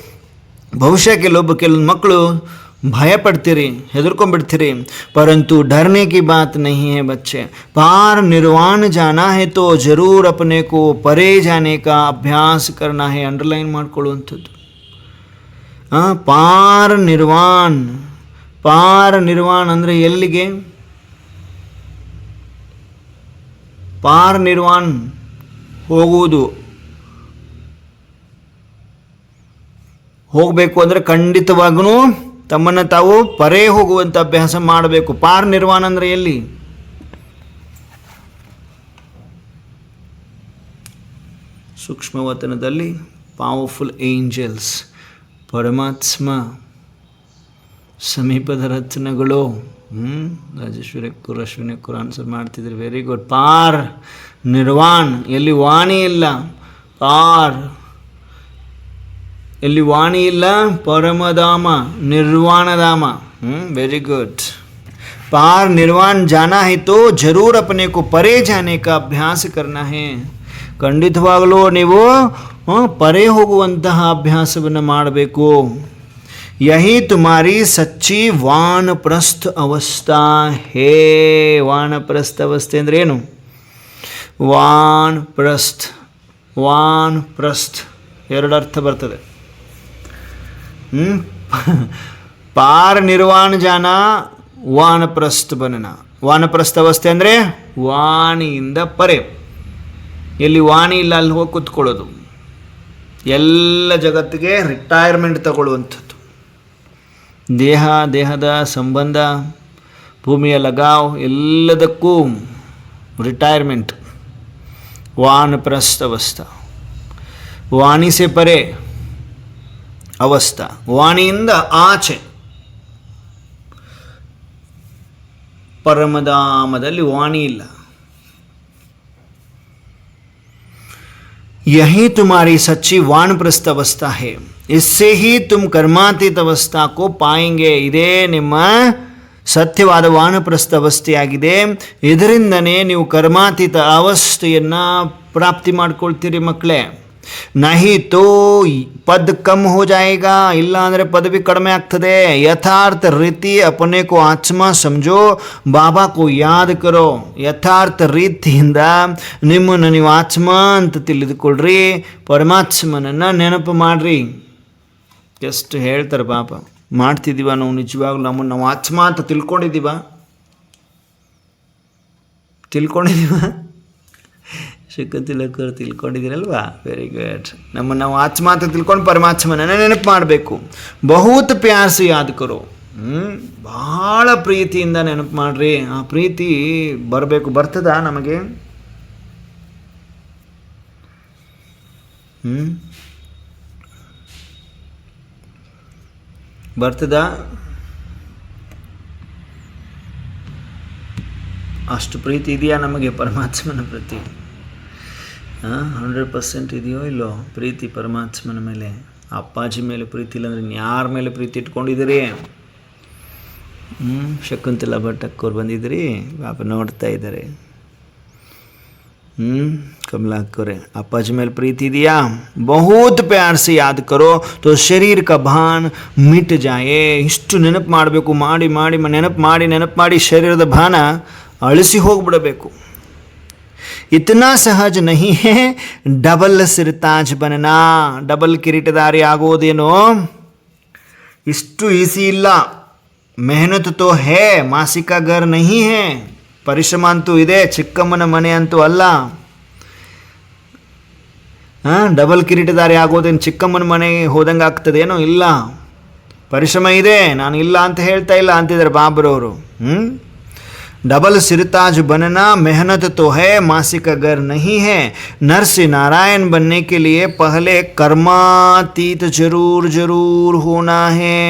ಬಹುಶಃ ಕೆಲವೊಂದು ಮಕ್ಕಳು ಭಯ ಪಡ್ತೀರಿ, ಹೆದರ್ಕೊಂಡ್ಬಿಡ್ತೀರಿ. ಪರಂತು डरने की बात नहीं है बच्चे. पार निर्वाण जाना है तो जरूर अपने को परे जाने का अभ्यास करना है. ಅಂಡರ್ಲೈನ್ ಮಾಡ್ಕೊಳ್ಳುವಂಥದ್ದು. ಪಾರ ನಿರ್ವಾಣ ಅಂದರೆ ಎಲ್ಲಿಗೆ? ಪಾರ ನಿರ್ವಾಣ ಹೋಗುವುದು, ಹೋಗಬೇಕು ಅಂದರೆ ಖಂಡಿತವಾಗೂ ತಮ್ಮನ್ನು ತಾವು ಪರೇ ಹೋಗುವಂಥ ಅಭ್ಯಾಸ ಮಾಡಬೇಕು. ಪಾರ ನಿರ್ವಾಣ ಅಂದರೆ ಎಲ್ಲಿ? ಸೂಕ್ಷ್ಮವತನದಲ್ಲಿ ಪವರ್ಫುಲ್ ಏಂಜಲ್ಸ್, ಪರಮಾತ್ಮ, ಸಮೀಪದ ರತ್ನಗಳು. ರಾಜೇಶ್ವರಿ ಕುರ್, ಅಶ್ವಿನಿ ಕುರ್ ಆನ್ಸರ್ ಮಾಡ್ತಿದ್ರು, ವೆರಿ ಗುಡ್. ಪಾರ್ ನಿರ್ವಾಣ್, ಎಲ್ಲಿ ವಾಣಿ ಇಲ್ಲ, ಪಾರ್ ಎಲ್ಲಿ ವಾಣಿ ಇಲ್ಲ, ಪರಮಧಾಮ, ನಿರ್ವಾಣಧಾಮ. Very good. पार निर्वाण जाना है तो जरूर अपने को परे जाने का अभ्यास करना है. ಖಂಡಿತವಾಗಲೂ ನೀವು ಪರೆ ಹೋಗುವಂತಹ ಅಭ್ಯಾಸವನ್ನು ಮಾಡಬೇಕು. ಯಹಿ ತುಮಾರಿ ಸಚ್ಚಿ ವಾನಪ್ರಸ್ಥ ಅವಸ್ಥಾ ಹೇ. ವಾನಪ್ರಸ್ಥ ಅವಸ್ಥೆ ಅಂದರೆ ಏನು? ವಾನಪ್ರಸ್ಥ ಎರಡು ಅರ್ಥ ಬರ್ತದೆ. ಪಾರ ನಿರ್ವಾಣ ಜಾನ, ವಾನಪ್ರಸ್ಥ ಬನನ. ವಾನಪ್ರಸ್ಥ ಅವಸ್ಥೆ ಅಂದರೆ ವಾಣಿಯಿಂದ ಪರೆ. ಎಲ್ಲಿ ವಾಣಿ ಇಲ್ಲ ಅಲ್ಲಿ ಹೋಗಿ ಕೂತ್ಕೊಳ್ಳೋದು, ಎಲ್ಲ ಜಗತ್ತಿಗೆ ರಿಟೈರ್ಮೆಂಟ್ ತಗೊಳ್ಳುವಂಥದ್ದು. ದೇಹದ ಸಂಬಂಧ, ಭೂಮಿಯ ಲಗಾವ್, ಎಲ್ಲದಕ್ಕೂ ರಿಟೈರ್ಮೆಂಟ್. ವಾನಪ್ರಸ್ಥ ಅವಸ್ಥಾ, ವಾಣಿ ಸೆ ಪರೆ ಅವಸ್ಥಾ, ವಾಣಿಯಿಂದ ಆಚೆ. ಪರಮಧಾಮದಲ್ಲಿ ವಾಣಿ ಇಲ್ಲ. यही तुम्हारी सच्ची वानप्रस्थ अवस्था है. इससे ही तुम कर्मातीत अवस्था को पाएंगे. ಇದೇ ನಿಮ್ಮ ಸತ್ಯವಾದ ವಾನಪ್ರಸ್ಥ ಅವಸ್ಥೆಯಾಗಿದೆ. ಇದರಿಂದನೇ ನೀವು ಕರ್ಮಾತೀತ ಅವಸ್ಥೆಯನ್ನು ಪ್ರಾಪ್ತಿ ಮಾಡ್ಕೊಳ್ತೀರಿ ಮಕ್ಕಳೇ. नहीं तो पद कम हो जाएगा, ಇಲ್ಲ ಅಂದರೆ ಪದವಿ ಕಡಿಮೆ ಆಗ್ತದೆ. ಯಥಾರ್ಥ ರೀತಿ अपने को आत्मा समझो, ಬಾಬಾ को याद करो. ಯಥಾರ್ಥ ರೀತಿಯಿಂದ ನಿಮ್ಮನ್ನು ನೀವು ಆತ್ಮ ಅಂತ ತಿಳಿದುಕೊಳ್ಳ್ರಿ, ಪರಮಾತ್ಮನನ್ನು ನೆನಪು ಮಾಡ್ರಿ. ಎಷ್ಟು ಹೇಳ್ತಾರೆ ಬಾಬಾ. ಮಾಡ್ತಿದ್ದೀವ ನಾವು ನಿಜವಾಗ್ಲೂ? ನಮ್ಮನ್ನು ನಾವು ಆತ್ಮ ಅಂತ ತಿಳ್ಕೊಂಡಿದ್ದೀವ? ಶಿಖತಿಲಕರು ತಿಳ್ಕೊಂಡಿದ್ದೀರಲ್ವಾ? Very good. ನಮ್ಮನ್ನು ನಾವು ಆತ್ಮ ಅಂತ ತಿಳ್ಕೊಂಡು ಪರಮಾತ್ಮನನ್ನು ನೆನಪು ಮಾಡಬೇಕು. ಬಹುತ್ ಪ್ಯಾರ್ ಸೆ ಯಾದ್ ಕರೋ. ಭಾಳ ಪ್ರೀತಿಯಿಂದ ನೆನಪು ಮಾಡ್ರಿ. ಆ ಪ್ರೀತಿ ಬರಬೇಕು. ಬರ್ತದ ನಮಗೆ? ಬರ್ತದ? ಅಷ್ಟು ಪ್ರೀತಿ ಇದೆಯಾ ನಮಗೆ ಪರಮಾತ್ಮನ ಪ್ರತಿ? 100% ಇದೆಯೋ ಇಲ್ಲೋ ಪ್ರೀತಿ ಪರಮಾತ್ಮನ ಮೇಲೆ? ಅಪ್ಪಾಜಿ ಮೇಲೆ ಪ್ರೀತಿ ಇಲ್ಲಾಂದ್ರೆ ಯಾರ ಮೇಲೆ ಪ್ರೀತಿ ಇಟ್ಕೊಂಡಿದ್ದೀರಿ? ಶಕುಂತಲಾ ಭಟ್ಟಕ್ಕವ್ರು ಬಂದಿದ್ರಿ, ಪಾಪ ನೋಡ್ತಾ ಇದ್ದಾರೆ. कमला करे अप्पा जी मेरे प्रीति दिया, बहुत प्यार से याद करो तो शरीर का भान मिट जाए. इष्टु ನೆನಪು ಮಾಡಬೇಕು, ಮಾಡಿ ಮಾಡಿ ನೆನಪು ಮಾಡಿ ಶರೀರದ ಭಾನ ಅಳಿಸಿ ಹೋಗ್ಬಿಡಬೇಕು. इतना सहज नहीं है डबल सिरताज बनना. डबल ಕಿರೀಟಧಾರಿ ಆಗೋದೇನೋ ಇಷ್ಟು ಈಸಿ ಇಲ್ಲ. मेहनत तो है, मासी का घर नहीं है. ಪರಿಶ್ರಮ ಅಂತೂ ಇದೆ, ಚಿಕ್ಕಮ್ಮನ ಮನೆ ಅಂತೂ ಅಲ್ಲ. ಡಬಲ್ ಕಿರೀಟಧಾರಿ ಆಗೋದೇನು ಚಿಕ್ಕಮ್ಮನ ಮನೆಗೆ ಹೋದಂಗೆ ಆಗ್ತದೇನೋ? ಇಲ್ಲ, ಪರಿಶ್ರಮ ಇದೆ, ನಾನು ಇಲ್ಲ ಅಂತ ಹೇಳ್ತಾ ಇಲ್ಲ ಅಂತಿದ್ದಾರೆ ಬಾಬ್ರವರು. डबल सिरताज बनना मेहनत तो है, मासी का घर नहीं है. नर से नारायण बनने के लिए पहले कर्मातीत जरूर होना है.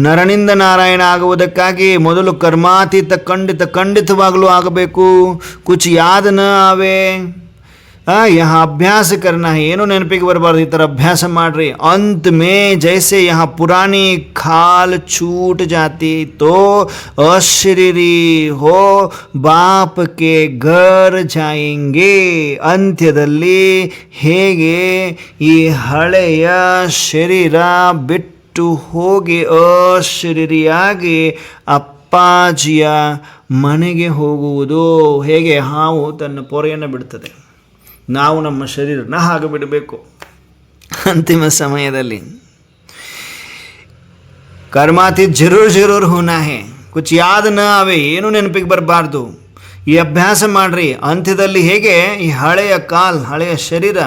ನರನಿಂದ ನಾರಾಯಣ ಆಗುವುದಕ್ಕಾಗಿ ಮೊದಲು ಕರ್ಮಾತೀತ ಖಂಡಿತವಾಗಲೂ ಆಗಬೇಕು. ಕುಚ್ ಯಾದ ನ ಆವೆ, यहाँ अभ्यास करना है. ಏನೋ ನೆನಪಿಗೆ ಬರಬಾರ್ದು, ಈ ಥರ ಅಭ್ಯಾಸ ಮಾಡ್ರಿ. अंत में जैसे यहाँ पुरानी खाल छूट जाती तो अशरीरी हो बाप के घर जाएंगे. ಅಂತ್ಯದಲ್ಲಿ ಹೇಗೆ ಈ ಹಳೆಯ ಶರೀರ ಬಿಟ್ಟು ಹೋಗಿ ಅಶರೀರಿಯಾಗಿ ಅಪ್ಪಾಜಿಯ ಮನೆಗೆ ಹೋಗುವುದು, ಹೇಗೆ ಹಾವು ತನ್ನ ಪೊರೆಯನ್ನು ಬಿಡ್ತದೆ, ನಾವು ನಮ್ಮ ಶರೀರನ ಹಾಗೆ ಬಿಡಬೇಕು ಅಂತಿಮ ಸಮಯದಲ್ಲಿ. ಕರ್ಮಾತೀತ ಜರೂರ್ ಹೋನಾ ಹೇ, ಕುಚ್ ಯಾದ ನ ಆವೆ, ಏನು ನೆನಪಿಗೆ ಬರಬಾರ್ದು. ಈ ಅಭ್ಯಾಸ ಮಾಡ್ರಿ. ಅಂತ್ಯದಲ್ಲಿ ಹೇಗೆ ಈ ಹಳೆಯ ಶರೀರ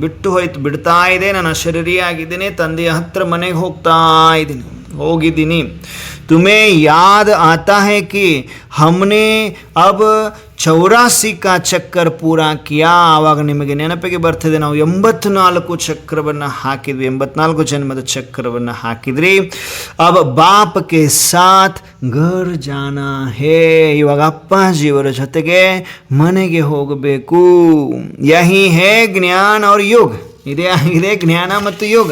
ಬಿಟ್ಟು ಬಿಡ್ತಾ ಇದೆ, ನಾನು ಶರೀರಿಯಾಗಿದ್ದೀನಿ, ತಂದೆಯ ಹತ್ರ ಮನೆಗೆ ಹೋಗಿದ್ದೀನಿ. तुम्हें याद आता है कि हमने अब 84 का ಚಕ್ಕರ್ ಪೂರಾ ಕಿಯಾ. ಆವಾಗ ನಿಮಗೆ ನೆನಪಿಗೆ ಬರ್ತದೆ, ನಾವು 84 ಚಕ್ರವನ್ನು ಹಾಕಿದ್ವಿ, 84 ಜನ್ಮದ ಚಕ್ರವನ್ನು ಹಾಕಿದ್ರಿ. अब बाप के साथ घर जाना है. ಇವಾಗ ಅಪ್ಪಾಜಿಯವರ ಜೊತೆಗೆ ಮನೆಗೆ ಹೋಗಬೇಕು. ಯಹಿ ಹೇ ಜ್ಞಾನ और ಯೋಗ. ಇದೇ ಜ್ಞಾನ ಮತ್ತು ಯೋಗ.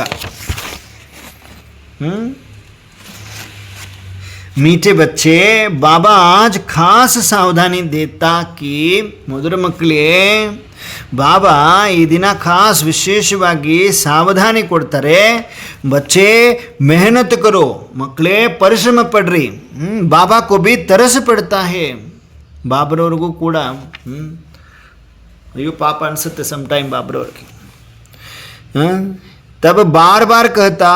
मीठे बच्चे, बाबा आज खास सावधानी देता कि ಮಧುರ ಮಕ್ಕಳೇ, ಬಾಬಾ ಈ ದಿನ ಖಾಸ್ ವಿಶೇಷವಾಗಿ ಸಾವಧಾನಿ ಕೊಡ್ತಾರೆ. ಬಚ್ಚೆ ಮೆಹನತ್ ಕರೋ, ಮಕ್ಕಳೇ ಪರಿಶ್ರಮ ಪಡ್ರಿ. ಬಾಬಾ ಕೋ ಬಿ ತರಸ್ ಪಡ್ತಾ ಹೇ. ಬಾಬ್ರವ್ರಿಗೂ ಕೂಡ ಅಯ್ಯೋ ಪಾಪ ಅನಿಸುತ್ತೆ ಸಮ್ಟೈಮ್ ಬಾಬ್ರವ್ರಿಗೆ. ತಬ ಬಾರ್ ಕಹತಾ,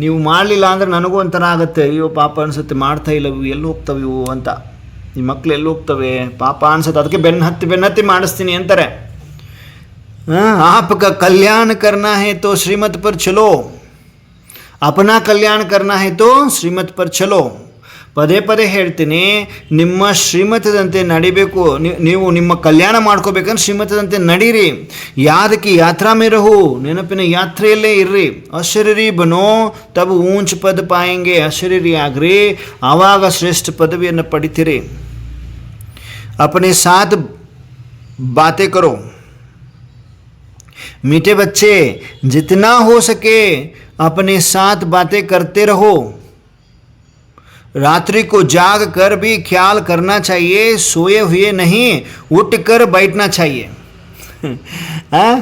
ನೀವು ಮಾಡಲಿಲ್ಲ ಅಂದರೆ ನನಗೂ ಒಂಥರ ಆಗುತ್ತೆ, ಅಯ್ಯೋ ಪಾಪ ಅನಿಸುತ್ತೆ, ಮಾಡ್ತಾ ಇಲ್ಲ ಇವು, ಎಲ್ಲಿ ಹೋಗ್ತವೆ ಇವು ಅಂತ. ಈ ಮಕ್ಕಳು ಎಲ್ಲಿ ಹೋಗ್ತವೆ ಪಾಪ ಅನಿಸುತ್ತೆ, ಅದಕ್ಕೆ ಬೆನ್ನತ್ತಿ ಮಾಡಿಸ್ತೀನಿ ಅಂತಾರೆ. आपका कल्याण करना है तो श्रीमत पर चलो, अपना कल्याण करना है तो श्रीमत पर चलो. ಪದೇ ಪದೇ ಹೇಳ್ತೀನಿ, ನಿಮ್ಮ ಶ್ರೀಮತದಂತೆ ನಡಿಬೇಕು. ನೀವು ನಿಮ್ಮ ಕಲ್ಯಾಣ ಮಾಡ್ಕೋಬೇಕಂದ್ರೆ ಶ್ರೀಮತದಂತೆ ನಡೀರಿ. ಯಾದಕ್ಕೆ ಯಾತ್ರಾ ಮೇ ರಹು, ನೆನಪಿನ ಯಾತ್ರೆಯಲ್ಲೇ ಇರ್ರಿ. ಅಶರೀರಿ ಬನೋ ತಬ್ ಊಂಚ ಪದ ಪಾಯಂಗೆ. ಅಶರೀರಿ ಆಗ್ರಿ, ಆವಾಗ ಶ್ರೇಷ್ಠ ಪದವಿಯನ್ನು ಪಡಿತೀರಿ. अपने साथ बातें करो. मीठे बच्चे, जितना हो सके अपने साथ बातें करते रहो. रात्रि को जाग कर भी ख्याल करना चाहिए, सोए हुए नहीं, उठ कर बैठना चाहिए.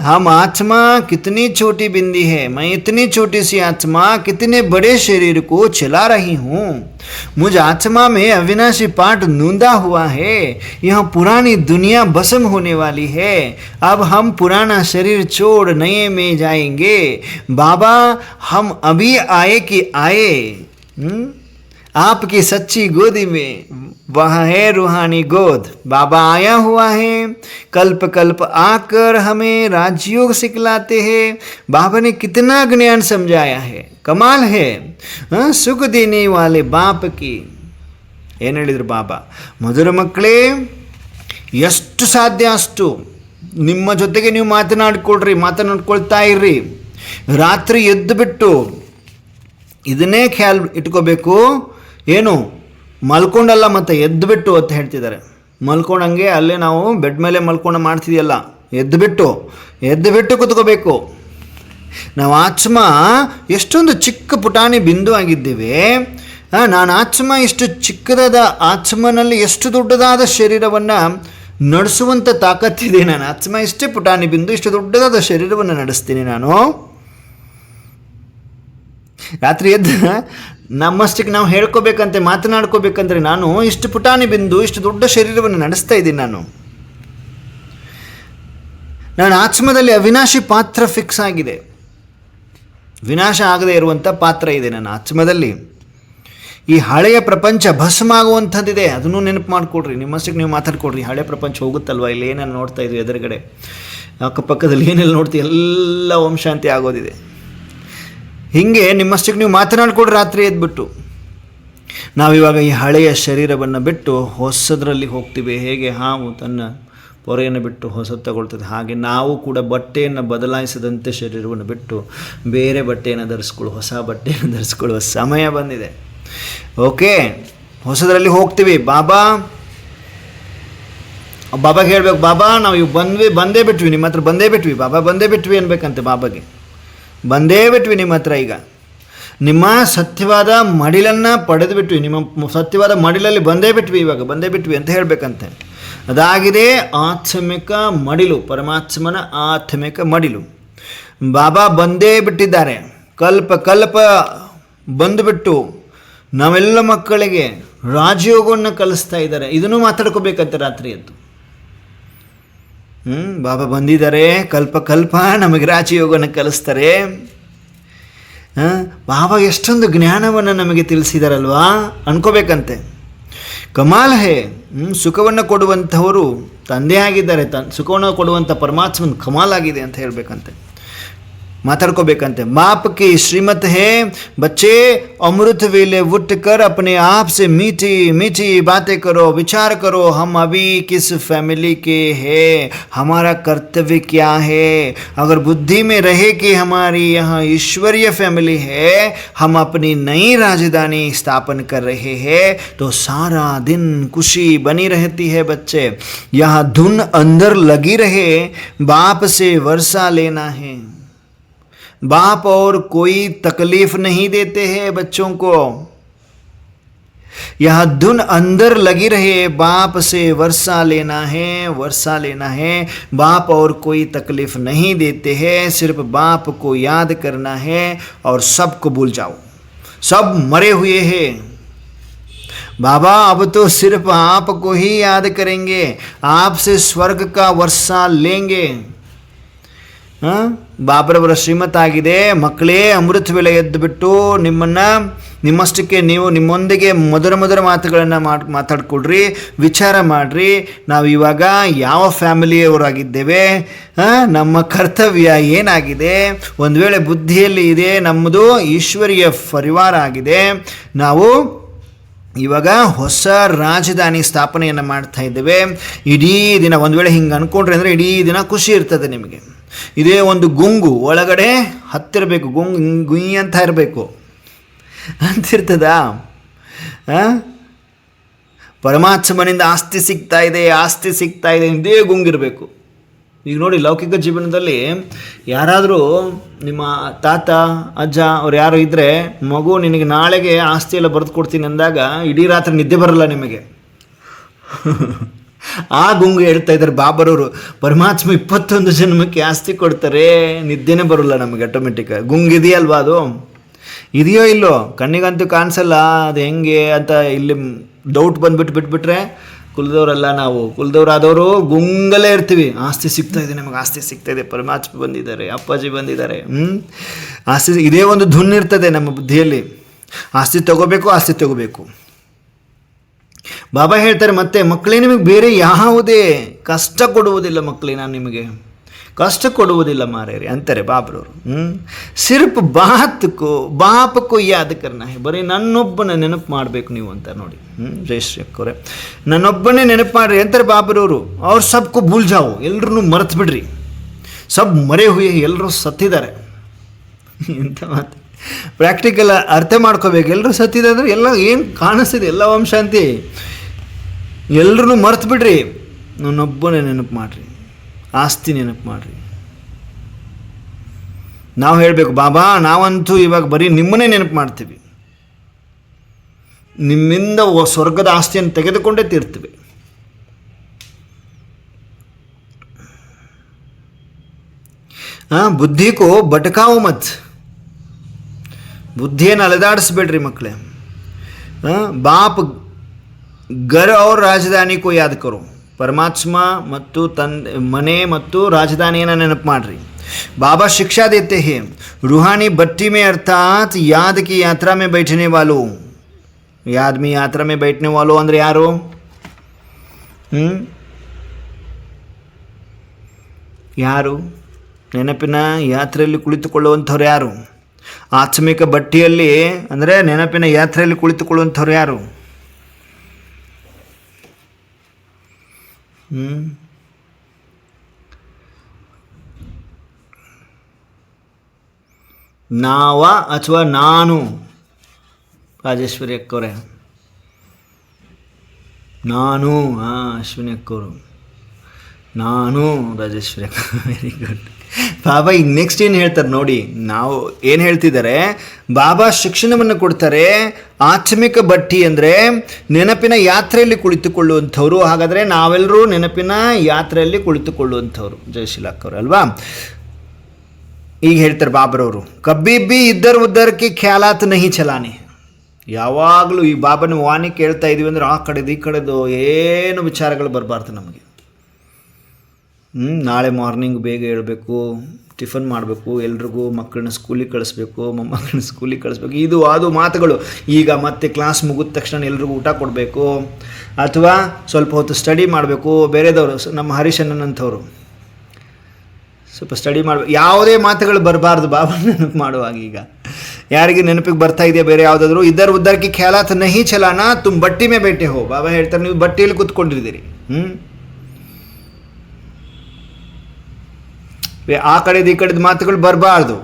हम आत्मा कितनी छोटी बिंदी है, मैं इतनी छोटी सी आत्मा कितने बड़े शरीर को चला रही हूँ. मुझ आत्मा में अविनाशी पाठ नूंदा हुआ है. यहाँ पुरानी दुनिया भस्म होने वाली है. अब हम पुराना शरीर छोड़ नए में जाएंगे. बाबा हम अभी आए कि आए, आपकी सच्ची गोदी में वह है रूहानी गोद. बाबा आया हुआ है, कल्प कल्प आकर हमें राजयोग सिखलाते हैं. बाबा ने कितना ज्ञान समझाया है, कमाल है. सुख देने वाले बाप की. ಏನು ಹೇಳಿದ್ರು ಬಾಬಾ? ಮಧುರ ಮಕ್ಕಳೇ, ಎಷ್ಟು ಸಾಧ್ಯ ಅಷ್ಟು ನಿಮ್ಮ ಜೊತೆಗೆ ನೀವು ಮಾತನಾಡ್ಕೊಳ್ತಾ ಇರ್ರಿ. ರಾತ್ರಿ ಎದ್ದು ಬಿಟ್ಟು ಇದನ್ನೇ ಖ್ಯಾಲ್ ಇಟ್ಕೋಬೇಕು, ಏನು ಮಲ್ಕೊಂಡಲ್ಲ ಮತ್ತು ಎದ್ದು ಬಿಟ್ಟು ಅಂತ ಹೇಳ್ತಿದ್ದಾರೆ. ಮಲ್ಕೊಂಡಂಗೆ ಅಲ್ಲೇ ನಾವು ಬೆಡ್ ಮೇಲೆ ಮಲ್ಕೊಂಡು ಮಾಡ್ತಿದೆಯಲ್ಲ, ಎದ್ದು ಬಿಟ್ಟು ಕೂತ್ಕೋಬೇಕು. ನಾವು ಆತ್ಮ ಎಷ್ಟೊಂದು ಚಿಕ್ಕ ಪುಟಾಣಿ ಬಿಂದು ಆಗಿದ್ದೇವೆ. ನಾನು ಆತ್ಮ ಇಷ್ಟು ಚಿಕ್ಕದಾದ ಆತ್ಮನಲ್ಲಿ ಎಷ್ಟು ದೊಡ್ಡದಾದ ಶರೀರವನ್ನು ನಡೆಸುವಂಥ ತಾಕತ್ತಿದೆ. ನಾನು ಆತ್ಮ ಇಷ್ಟೇ ಪುಟಾಣಿ ಬಿಂದು, ಇಷ್ಟು ದೊಡ್ಡದಾದ ಶರೀರವನ್ನು ನಡೆಸ್ತೀನಿ ನಾನು. ರಾತ್ರಿ ಎದ್ದು ನಮ್ಮಷ್ಟಕ್ಕೆ ನಾವು ಹೇಳ್ಕೋಬೇಕಂತೆ, ಮಾತನಾಡ್ಕೋಬೇಕಂದ್ರೆ ನಾನು ಇಷ್ಟು ಪುಟಾಣಿ ಬಿಂದು, ಇಷ್ಟು ದೊಡ್ಡ ಶರೀರವನ್ನು ನಡೆಸ್ತಾ ಇದ್ದೀನಿ. ನಾನು ಆತ್ಮದಲ್ಲಿ ಅವಿನಾಶಿ ಪಾತ್ರ ಫಿಕ್ಸ್ ಆಗಿದೆ, ವಿನಾಶ ಆಗದೇ ಇರುವಂಥ ಪಾತ್ರ ಇದೆ ನನ್ನ ಆತ್ಮದಲ್ಲಿ. ಈ ಹಳೆಯ ಪ್ರಪಂಚ ಭಸ್ಮ ಆಗುವಂಥದ್ದಿದೆ, ಅದನ್ನು ನೆನಪು ಮಾಡಿಕೊಡ್ರಿ. ನಿಮ್ಮಷ್ಟಕ್ಕೆ ನೀವು ಮಾತಾಡ್ಕೊಡ್ರಿ. ಹಳೆಯ ಪ್ರಪಂಚ ಹೋಗುತ್ತಲ್ವ, ಇಲ್ಲಿ ಏನೆಲ್ಲ ನೋಡ್ತಾ ಇದ್ವಿ ಎದುರುಗಡೆ ಅಕ್ಕಪಕ್ಕದಲ್ಲಿ ಏನೆಲ್ಲ ನೋಡ್ತೀವಿ, ಎಲ್ಲ ಓಂ ಶಾಂತಿ ಆಗೋದಿದೆ. ಹೀಗೆ ನಿಮ್ಮಷ್ಟಕ್ಕೆ ನೀವು ಮಾತನಾಡ್ಕೊಡ್ರಿ. ರಾತ್ರಿ ಎದ್ಬಿಟ್ಟು ನಾವಿವಾಗ ಈ ಹಳೆಯ ಶರೀರವನ್ನು ಬಿಟ್ಟು ಹೊಸದರಲ್ಲಿ ಹೋಗ್ತೀವಿ. ಹೇಗೆ ಹಾವು ತನ್ನ ಪೊರೆಯನ್ನು ಬಿಟ್ಟು ಹೊಸದು ತಗೊಳ್ತದೆ, ಹಾಗೆ ನಾವು ಕೂಡ ಬಟ್ಟೆಯನ್ನು ಬದಲಾಯಿಸದಂತೆ ಶರೀರವನ್ನು ಬಿಟ್ಟು ಬೇರೆ ಬಟ್ಟೆಯನ್ನು ಹೊಸ ಬಟ್ಟೆಯನ್ನು ಧರಿಸ್ಕೊಳ್ಳುವ ಸಮಯ ಬಂದಿದೆ. ಓಕೆ, ಹೊಸದರಲ್ಲಿ ಹೋಗ್ತೀವಿ. ಬಾಬಾಗೆ ಹೇಳ್ಬೇಕು, ಬಾಬಾ ನಾವು ಇವು ಬಂದೇ ಬಿಟ್ವಿ, ನಿಮ್ಮ ಹತ್ರ ಬಂದೇ ಬಿಟ್ವಿ, ಬಾಬಾ ಬಂದೇ ಬಿಟ್ವಿ ಅನ್ಬೇಕಂತೆ. ಬಾಬಾಗೆ ಬಂದೇ ಬಿಟ್ವಿ ನಿಮ್ಮ ಹತ್ರ, ಈಗ ನಿಮ್ಮ ಸತ್ಯವಾದ ಮಡಿಲನ್ನು ಪಡೆದು ಬಿಟ್ವಿ, ನಿಮ್ಮ ಸತ್ಯವಾದ ಮಡಿಲಲ್ಲಿ ಬಂದೇ ಬಿಟ್ವಿ, ಇವಾಗ ಬಂದೇ ಬಿಟ್ವಿ ಅಂತ ಹೇಳಬೇಕಂತೆ. ಅದಾಗಿದೆ ಆತ್ಮಿಕ ಮಡಿಲು, ಪರಮಾತ್ಮನ ಆತ್ಮಿಕ ಮಡಿಲು. ಬಾಬಾ ಬಂದೇ ಬಿಟ್ಟಿದ್ದಾರೆ, ಕಲ್ಪ ಬಂದುಬಿಟ್ಟು ನಾವೆಲ್ಲ ಮಕ್ಕಳಿಗೆ ರಾಜಯೋಗವನ್ನು ಕಲಿಸ್ತಾ ಇದ್ದಾರೆ. ಇದನ್ನು ಮಾತಾಡ್ಕೋಬೇಕಂತೆ ರಾತ್ರಿ ಎದ್ದು. ಬಾಬಾ ಬಂದಿದ್ದಾರೆ, ಕಲ್ಪ ನಮಗೆ ರಾಜಯೋಗವನ್ನು ಕಲಿಸ್ತಾರೆ. ಬಾಬಾ ಎಷ್ಟೊಂದು ಜ್ಞಾನವನ್ನು ನಮಗೆ ತಿಳಿಸಿದಾರಲ್ವಾ ಅನ್ಕೋಬೇಕಂತೆ. ಕಮಾಲ್ ಹೇ, ಸುಖವನ್ನು ಕೊಡುವಂಥವರು ತಂದೆ ಆಗಿದ್ದಾರೆ, ಸುಖವನ್ನು ಕೊಡುವಂಥ ಪರಮಾತ್ಮನ ಕಮಾಲ್ ಆಗಿದೆ ಅಂತ ಹೇಳಬೇಕಂತೆ, ಮಾತಾಡ್ಕೋಬೇಕಂತೆ. बाप की श्रीमत है बच्चे, अमृत वेले उठ कर अपने आप से मीठी मीठी बातें करो, विचार करो, हम अभी किस फैमिली के हैं, हमारा कर्तव्य क्या है. अगर बुद्धि में रहे कि हमारी यहाँ ईश्वरीय फैमिली है, हम अपनी नई राजधानी स्थापन कर रहे हैं, तो सारा दिन खुशी बनी रहती है. बच्चे यहाँ धुन अंदर लगी रहे, बाप से वर्षा लेना है. बाप और कोई तकलीफ नहीं देते हैं बच्चों को. यह धुन अंदर लगी रहे, बाप से वर्षा लेना है. बाप और कोई तकलीफ नहीं देते हैं, सिर्फ बाप को याद करना है और सबको भूल जाओ. सब मरे हुए हैं बाबा, अब तो सिर्फ आपको ही याद करेंगे, आपसे स्वर्ग का वर्षा लेंगे. ಬಾಬರವರ ಶ್ರೀಮತ ಆಗಿದೆ, ಮಕ್ಕಳೇ ಅಮೃತ ವೇಳೆ ಎದ್ದು ಬಿಟ್ಟು ನಿಮ್ಮಷ್ಟಕ್ಕೆ ನೀವು ನಿಮ್ಮೊಂದಿಗೆ ಮಧುರ ಮಾತುಗಳನ್ನು ಮಾತಾಡ್ಕೊಡ್ರಿ, ವಿಚಾರ ಮಾಡಿರಿ. ನಾವು ಇವಾಗ ಯಾವ ಫ್ಯಾಮಿಲಿಯವರಾಗಿದ್ದೇವೆ, ನಮ್ಮ ಕರ್ತವ್ಯ ಏನಾಗಿದೆ. ಒಂದು ವೇಳೆ ಬುದ್ಧಿಯಲ್ಲಿ ಇದೆ ನಮ್ಮದು ಈಶ್ವರೀಯ ಪರಿವಾರ ಆಗಿದೆ, ನಾವು ಇವಾಗ ಹೊಸ ರಾಜಧಾನಿ ಸ್ಥಾಪನೆಯನ್ನು ಮಾಡ್ತಾ ಇದ್ದೇವೆ. ಇಡೀ ದಿನ ಒಂದು ವೇಳೆ ಹಿಂಗೆ ಅಂದ್ಕೊಂಡ್ರೆ ಅಂದರೆ ಇಡೀ ದಿನ ಖುಷಿ ಇರ್ತದೆ ನಿಮಗೆ. ಇದೇ ಒಂದು ಗುಂಗು ಒಳಗಡೆ ಹತ್ತಿರಬೇಕು, ಗುಂಯಿ ಅಂತ ಇರಬೇಕು ಅಂತಿರ್ತದ. ಪರಮಾತ್ಮನಿಂದ ಆಸ್ತಿ ಸಿಗ್ತಾ ಇದೆ ಇದೇ ಗುಂಗಿರಬೇಕು. ಈಗ ನೋಡಿ, ಲೌಕಿಕ ಜೀವನದಲ್ಲಿ ಯಾರಾದರೂ ನಿಮ್ಮ ತಾತ ಅಜ್ಜ ಅವ್ರು ಯಾರು ಇದ್ದರೆ, ಮಗು ನಿನಗೆ ನಾಳೆಗೆ ಆಸ್ತಿ ಎಲ್ಲ ಬರೆದು ಕೊಡ್ತೀನಿ ಅಂದಾಗ ಇಡೀ ರಾತ್ರಿ ನಿದ್ದೆ ಬರಲ್ಲ ನಿಮಗೆ. ಆ ಗುಂಗು ಹೇಳ್ತಾ ಇದ್ದಾರೆ ಬಾಬರವರು. ಪರಮಾತ್ಮ 21 ಜನ್ಮಕ್ಕೆ ಆಸ್ತಿ ಕೊಡ್ತಾರೆ, ನಿದ್ದೆನೇ ಬರೋಲ್ಲ ನಮಗೆ ಆಟೋಮೆಟಿಕ್. ಗುಂಗಿದೆಯಲ್ವಾ, ಅದು ಇದೆಯೋ ಇಲ್ಲೋ ಕಣ್ಣಿಗಂತೂ ಕಾಣಿಸಲ್ಲ, ಅದು ಹೆಂಗೆ ಅಂತ ಇಲ್ಲಿ ಡೌಟ್ ಬಿಟ್ಬಿಟ್ರೆ ಕುಲದವರಲ್ಲ ನಾವು, ಕುಲದವರಾದವರು ಗುಂಗಲೇ ಇರ್ತೀವಿ. ಆಸ್ತಿ ಸಿಗ್ತಾ ಇದೆ, ನಮಗೆ ಆಸ್ತಿ ಸಿಗ್ತಾ ಇದೆ, ಪರಮಾತ್ಮ ಬಂದಿದ್ದಾರೆ, ಅಪ್ಪಾಜಿ ಬಂದಿದ್ದಾರೆ. ಆಸ್ತಿ ಇದೇ ಒಂದು ಧುನ್ ಇರ್ತದೆ ನಮ್ಮ ಬುದ್ಧಿಯಲ್ಲಿ, ಆಸ್ತಿ ತಗೋಬೇಕು. ಬಾಬಾ ಹೇಳ್ತಾರೆ ಮತ್ತೆ, ಮಕ್ಕಳೇ ನಿಮಗೆ ಬೇರೆ ಯಾವುದೇ ಕಷ್ಟ ಕೊಡುವುದಿಲ್ಲ ಮಕ್ಕಳೇ, ನಾನು ನಿಮಗೆ ಕಷ್ಟ ಕೊಡುವುದಿಲ್ಲ ಮಾರೇರಿ ಅಂತಾರೆ ಬಾಬ್ರವರು. ಸಿರ್ಫ್ ಬಾಪ್ ಕೋ ಯಾದ್ ಕರ್ನಾ ಹೇ, ಬರೀ ನನ್ನೊಬ್ಬನ ನೆನಪು ಮಾಡಬೇಕು ನೀವು ಅಂತ ನೋಡಿ. ಜಯಶ್ರೀ ಅಕ್ಕವ್ರೆ, ನನ್ನೊಬ್ಬನೇ ನೆನಪು ಮಾಡ್ರಿ ಅಂತಾರೆ ಬಾಬ್ರವರು. ಅವ್ರು ಸಬ್ಕೋ ಭೂಲ್ ಜಾವು, ಎಲ್ಲರೂ ಮರೆತು ಬಿಡ್ರಿ. ಸಬ್ ಮರೆ ಹುಯೆ, ಎಲ್ಲರೂ ಸತ್ತಿದ್ದಾರೆ. ಇಂಥ ಮಾತು ಪ್ರಾಕ್ಟಿಕಲ್ ಅರ್ಥ ಮಾಡ್ಕೋಬೇಕು. ಎಲ್ಲರೂ ಸತ್ತಿದ್ದಾರೆ ಅಂದರೆ ಎಲ್ಲ ಏನು ಕಾಣಿಸ್ತಿದೆ, ಎಲ್ಲ ಓಂ ಶಾಂತಿ. ಎಲ್ಲರೂ ಮರ್ತು ಬಿಡ್ರಿ, ನನ್ನೊಬ್ಬನೇ ನೆನಪು ಮಾಡಿರಿ, ಆಸ್ತಿ ನೆನಪು ಮಾಡಿರಿ. ನಾವು ಹೇಳಬೇಕು, ಬಾಬಾ ನಾವಂತೂ ಇವಾಗ ಬರೀ ನಿಮ್ಮನ್ನೇ ನೆನಪು ಮಾಡ್ತೀವಿ, ನಿಮ್ಮಿಂದ ಸ್ವರ್ಗದ ಆಸ್ತಿಯನ್ನು ತೆಗೆದುಕೊಂಡೇ ತೀರ್ತೀವಿ. ಬುದ್ಧಿಗೂ ಬಟಕಾವು ಮತ್, ಬುದ್ಧಿಯನ್ನು ಅಲೆದಾಡಿಸ್ಬೇಡ್ರಿ ಮಕ್ಕಳೇ. ಬಾಪ್ ಗರ್ ಅವ್ರ ರಾಜಧಾನಿಗೂ ಯಾದ್ ಕರೋ, ಪರಮಾತ್ಮ ಮತ್ತು ಮನೆ ಮತ್ತು ರಾಜಧಾನಿಯನ್ನು ನೆನಪು ಮಾಡ್ರಿ. बाबा शिक्षा देते हैं, रूहानी भट्टी में अर्थात याद की यात्रा में बैठने वालों, याद में यात्रा में बैठने वालों ಅಂದರೆ ಯಾರು? ಯಾರು? ನೆನಪಿನ ಯಾತ್ರೆಯಲ್ಲಿ ಕುಳಿತುಕೊಳ್ಳುವಂಥವ್ರು ಯಾರು? ಆತ್ಮಿಕ ಬಟ್ಟಿಯಲ್ಲಿ ಅಂದರೆ ನೆನಪಿನ ಯಾತ್ರೆಯಲ್ಲಿ ಕುಳಿತುಕೊಳ್ಳುವಂಥವ್ರು ಯಾರು? ನಾವ ಅಥವಾ ನಾನು? ರಾಜೇಶ್ವರಿ ಅಕ್ಕವ್ರೆ, ನಾನು. ಅಶ್ವಿನಿ ಅಕ್ಕವರು, ನಾನು. ರಾಜೇಶ್ವರಿ ಅಕ್ಕ, ವೆರಿ ಗುಡ್. ಬಾಬಾ ಈಗ ನೆಕ್ಸ್ಟ್ ಏನು ಹೇಳ್ತಾರೆ ನೋಡಿ. ನಾವು ಏನು ಹೇಳ್ತಿದ್ದಾರೆ, ಬಾಬಾ ಶಿಕ್ಷಣವನ್ನು ಕೊಡ್ತಾರೆ. ಆತ್ಮಿಕ ಬಟ್ಟಿ ಅಂದರೆ ನೆನಪಿನ ಯಾತ್ರೆಯಲ್ಲಿ ಕುಳಿತುಕೊಳ್ಳುವಂಥವ್ರು. ಹಾಗಾದರೆ ನಾವೆಲ್ಲರೂ ನೆನಪಿನ ಯಾತ್ರೆಯಲ್ಲಿ ಕುಳಿತುಕೊಳ್ಳುವಂಥವ್ರು. ಜಯಶೀಲ ಅಕ್ಕವ್ರು ಅಲ್ವಾ? ಈಗ ಹೇಳ್ತಾರೆ ಬಾಬ್ರವರು, ಕಬ್ಬಿ ಬಿ ಇದ್ದರ್ ಉದ್ದರ್ಗೆ ಖ್ಯಾಲಾತ್ ನಹಿ ಚಲಾನೆ. ಯಾವಾಗಲೂ ಈ ಬಾಬನ ವಾಣಿ ಕೇಳ್ತಾ ಇದೀವಿ ಅಂದರೆ ಆ ಕಡೆದು ಈ ಕಡೆದು ಏನು ವಿಚಾರಗಳು ಬರಬಾರ್ದು ನಮಗೆ. ನಾಳೆ ಮಾರ್ನಿಂಗ್ ಬೇಗ ಹೇಳಬೇಕು, ಟಿಫನ್ ಮಾಡಬೇಕು, ಎಲ್ರಿಗೂ ಮಕ್ಕಳನ್ನ ಸ್ಕೂಲಿಗೆ ಕಳಿಸ್ಬೇಕು, ಮೊಮ್ಮಕ್ಕಳನ್ನ ಸ್ಕೂಲಿಗೆ ಕಳಿಸ್ಬೇಕು, ಇದು ಅದು ಮಾತುಗಳು. ಈಗ ಮತ್ತೆ ಕ್ಲಾಸ್ ಮುಗಿದ ತಕ್ಷಣ ಎಲ್ರಿಗೂ ಊಟ ಕೊಡಬೇಕು, ಅಥವಾ ಸ್ವಲ್ಪ ಹೊತ್ತು ಸ್ಟಡಿ ಮಾಡಬೇಕು. ಬೇರೆದವರು ನಮ್ಮ ಹರೀಶಣ್ಣನಂಥವ್ರು ಸ್ವಲ್ಪ ಸ್ಟಡಿ ಮಾಡಬೇಕು. ಯಾವುದೇ ಮಾತುಗಳು ಬರಬಾರ್ದು ಬಾಬಾ ನೆನಪು ಮಾಡುವಾಗ. ಈಗ ಯಾರಿಗೆ ನೆನಪಿಗೆ ಬರ್ತಾ ಇದೆಯಾ ಬೇರೆ ಯಾವುದಾದ್ರು? ಇದ್ದರ್ ಉದ್ದರ್ಗೆ ಖ್ಯಾಲಾತ್ ನಹಿ ಚಲಾನ ತುಮ್ ಬಟ್ಟಿ ಮೇ ಬೇಟೆ ಹೋ. ಬಾಬಾ ಹೇಳ್ತಾರೆ, ನೀವು ಬಟ್ಟಿಯಲ್ಲಿ ಕೂತ್ಕೊಂಡಿದ್ದೀರಿ. ಆ ಕಡೆದು ಈ ಕಡೆದು ಮಾತುಗಳು ಬರಬಾರ್ದು.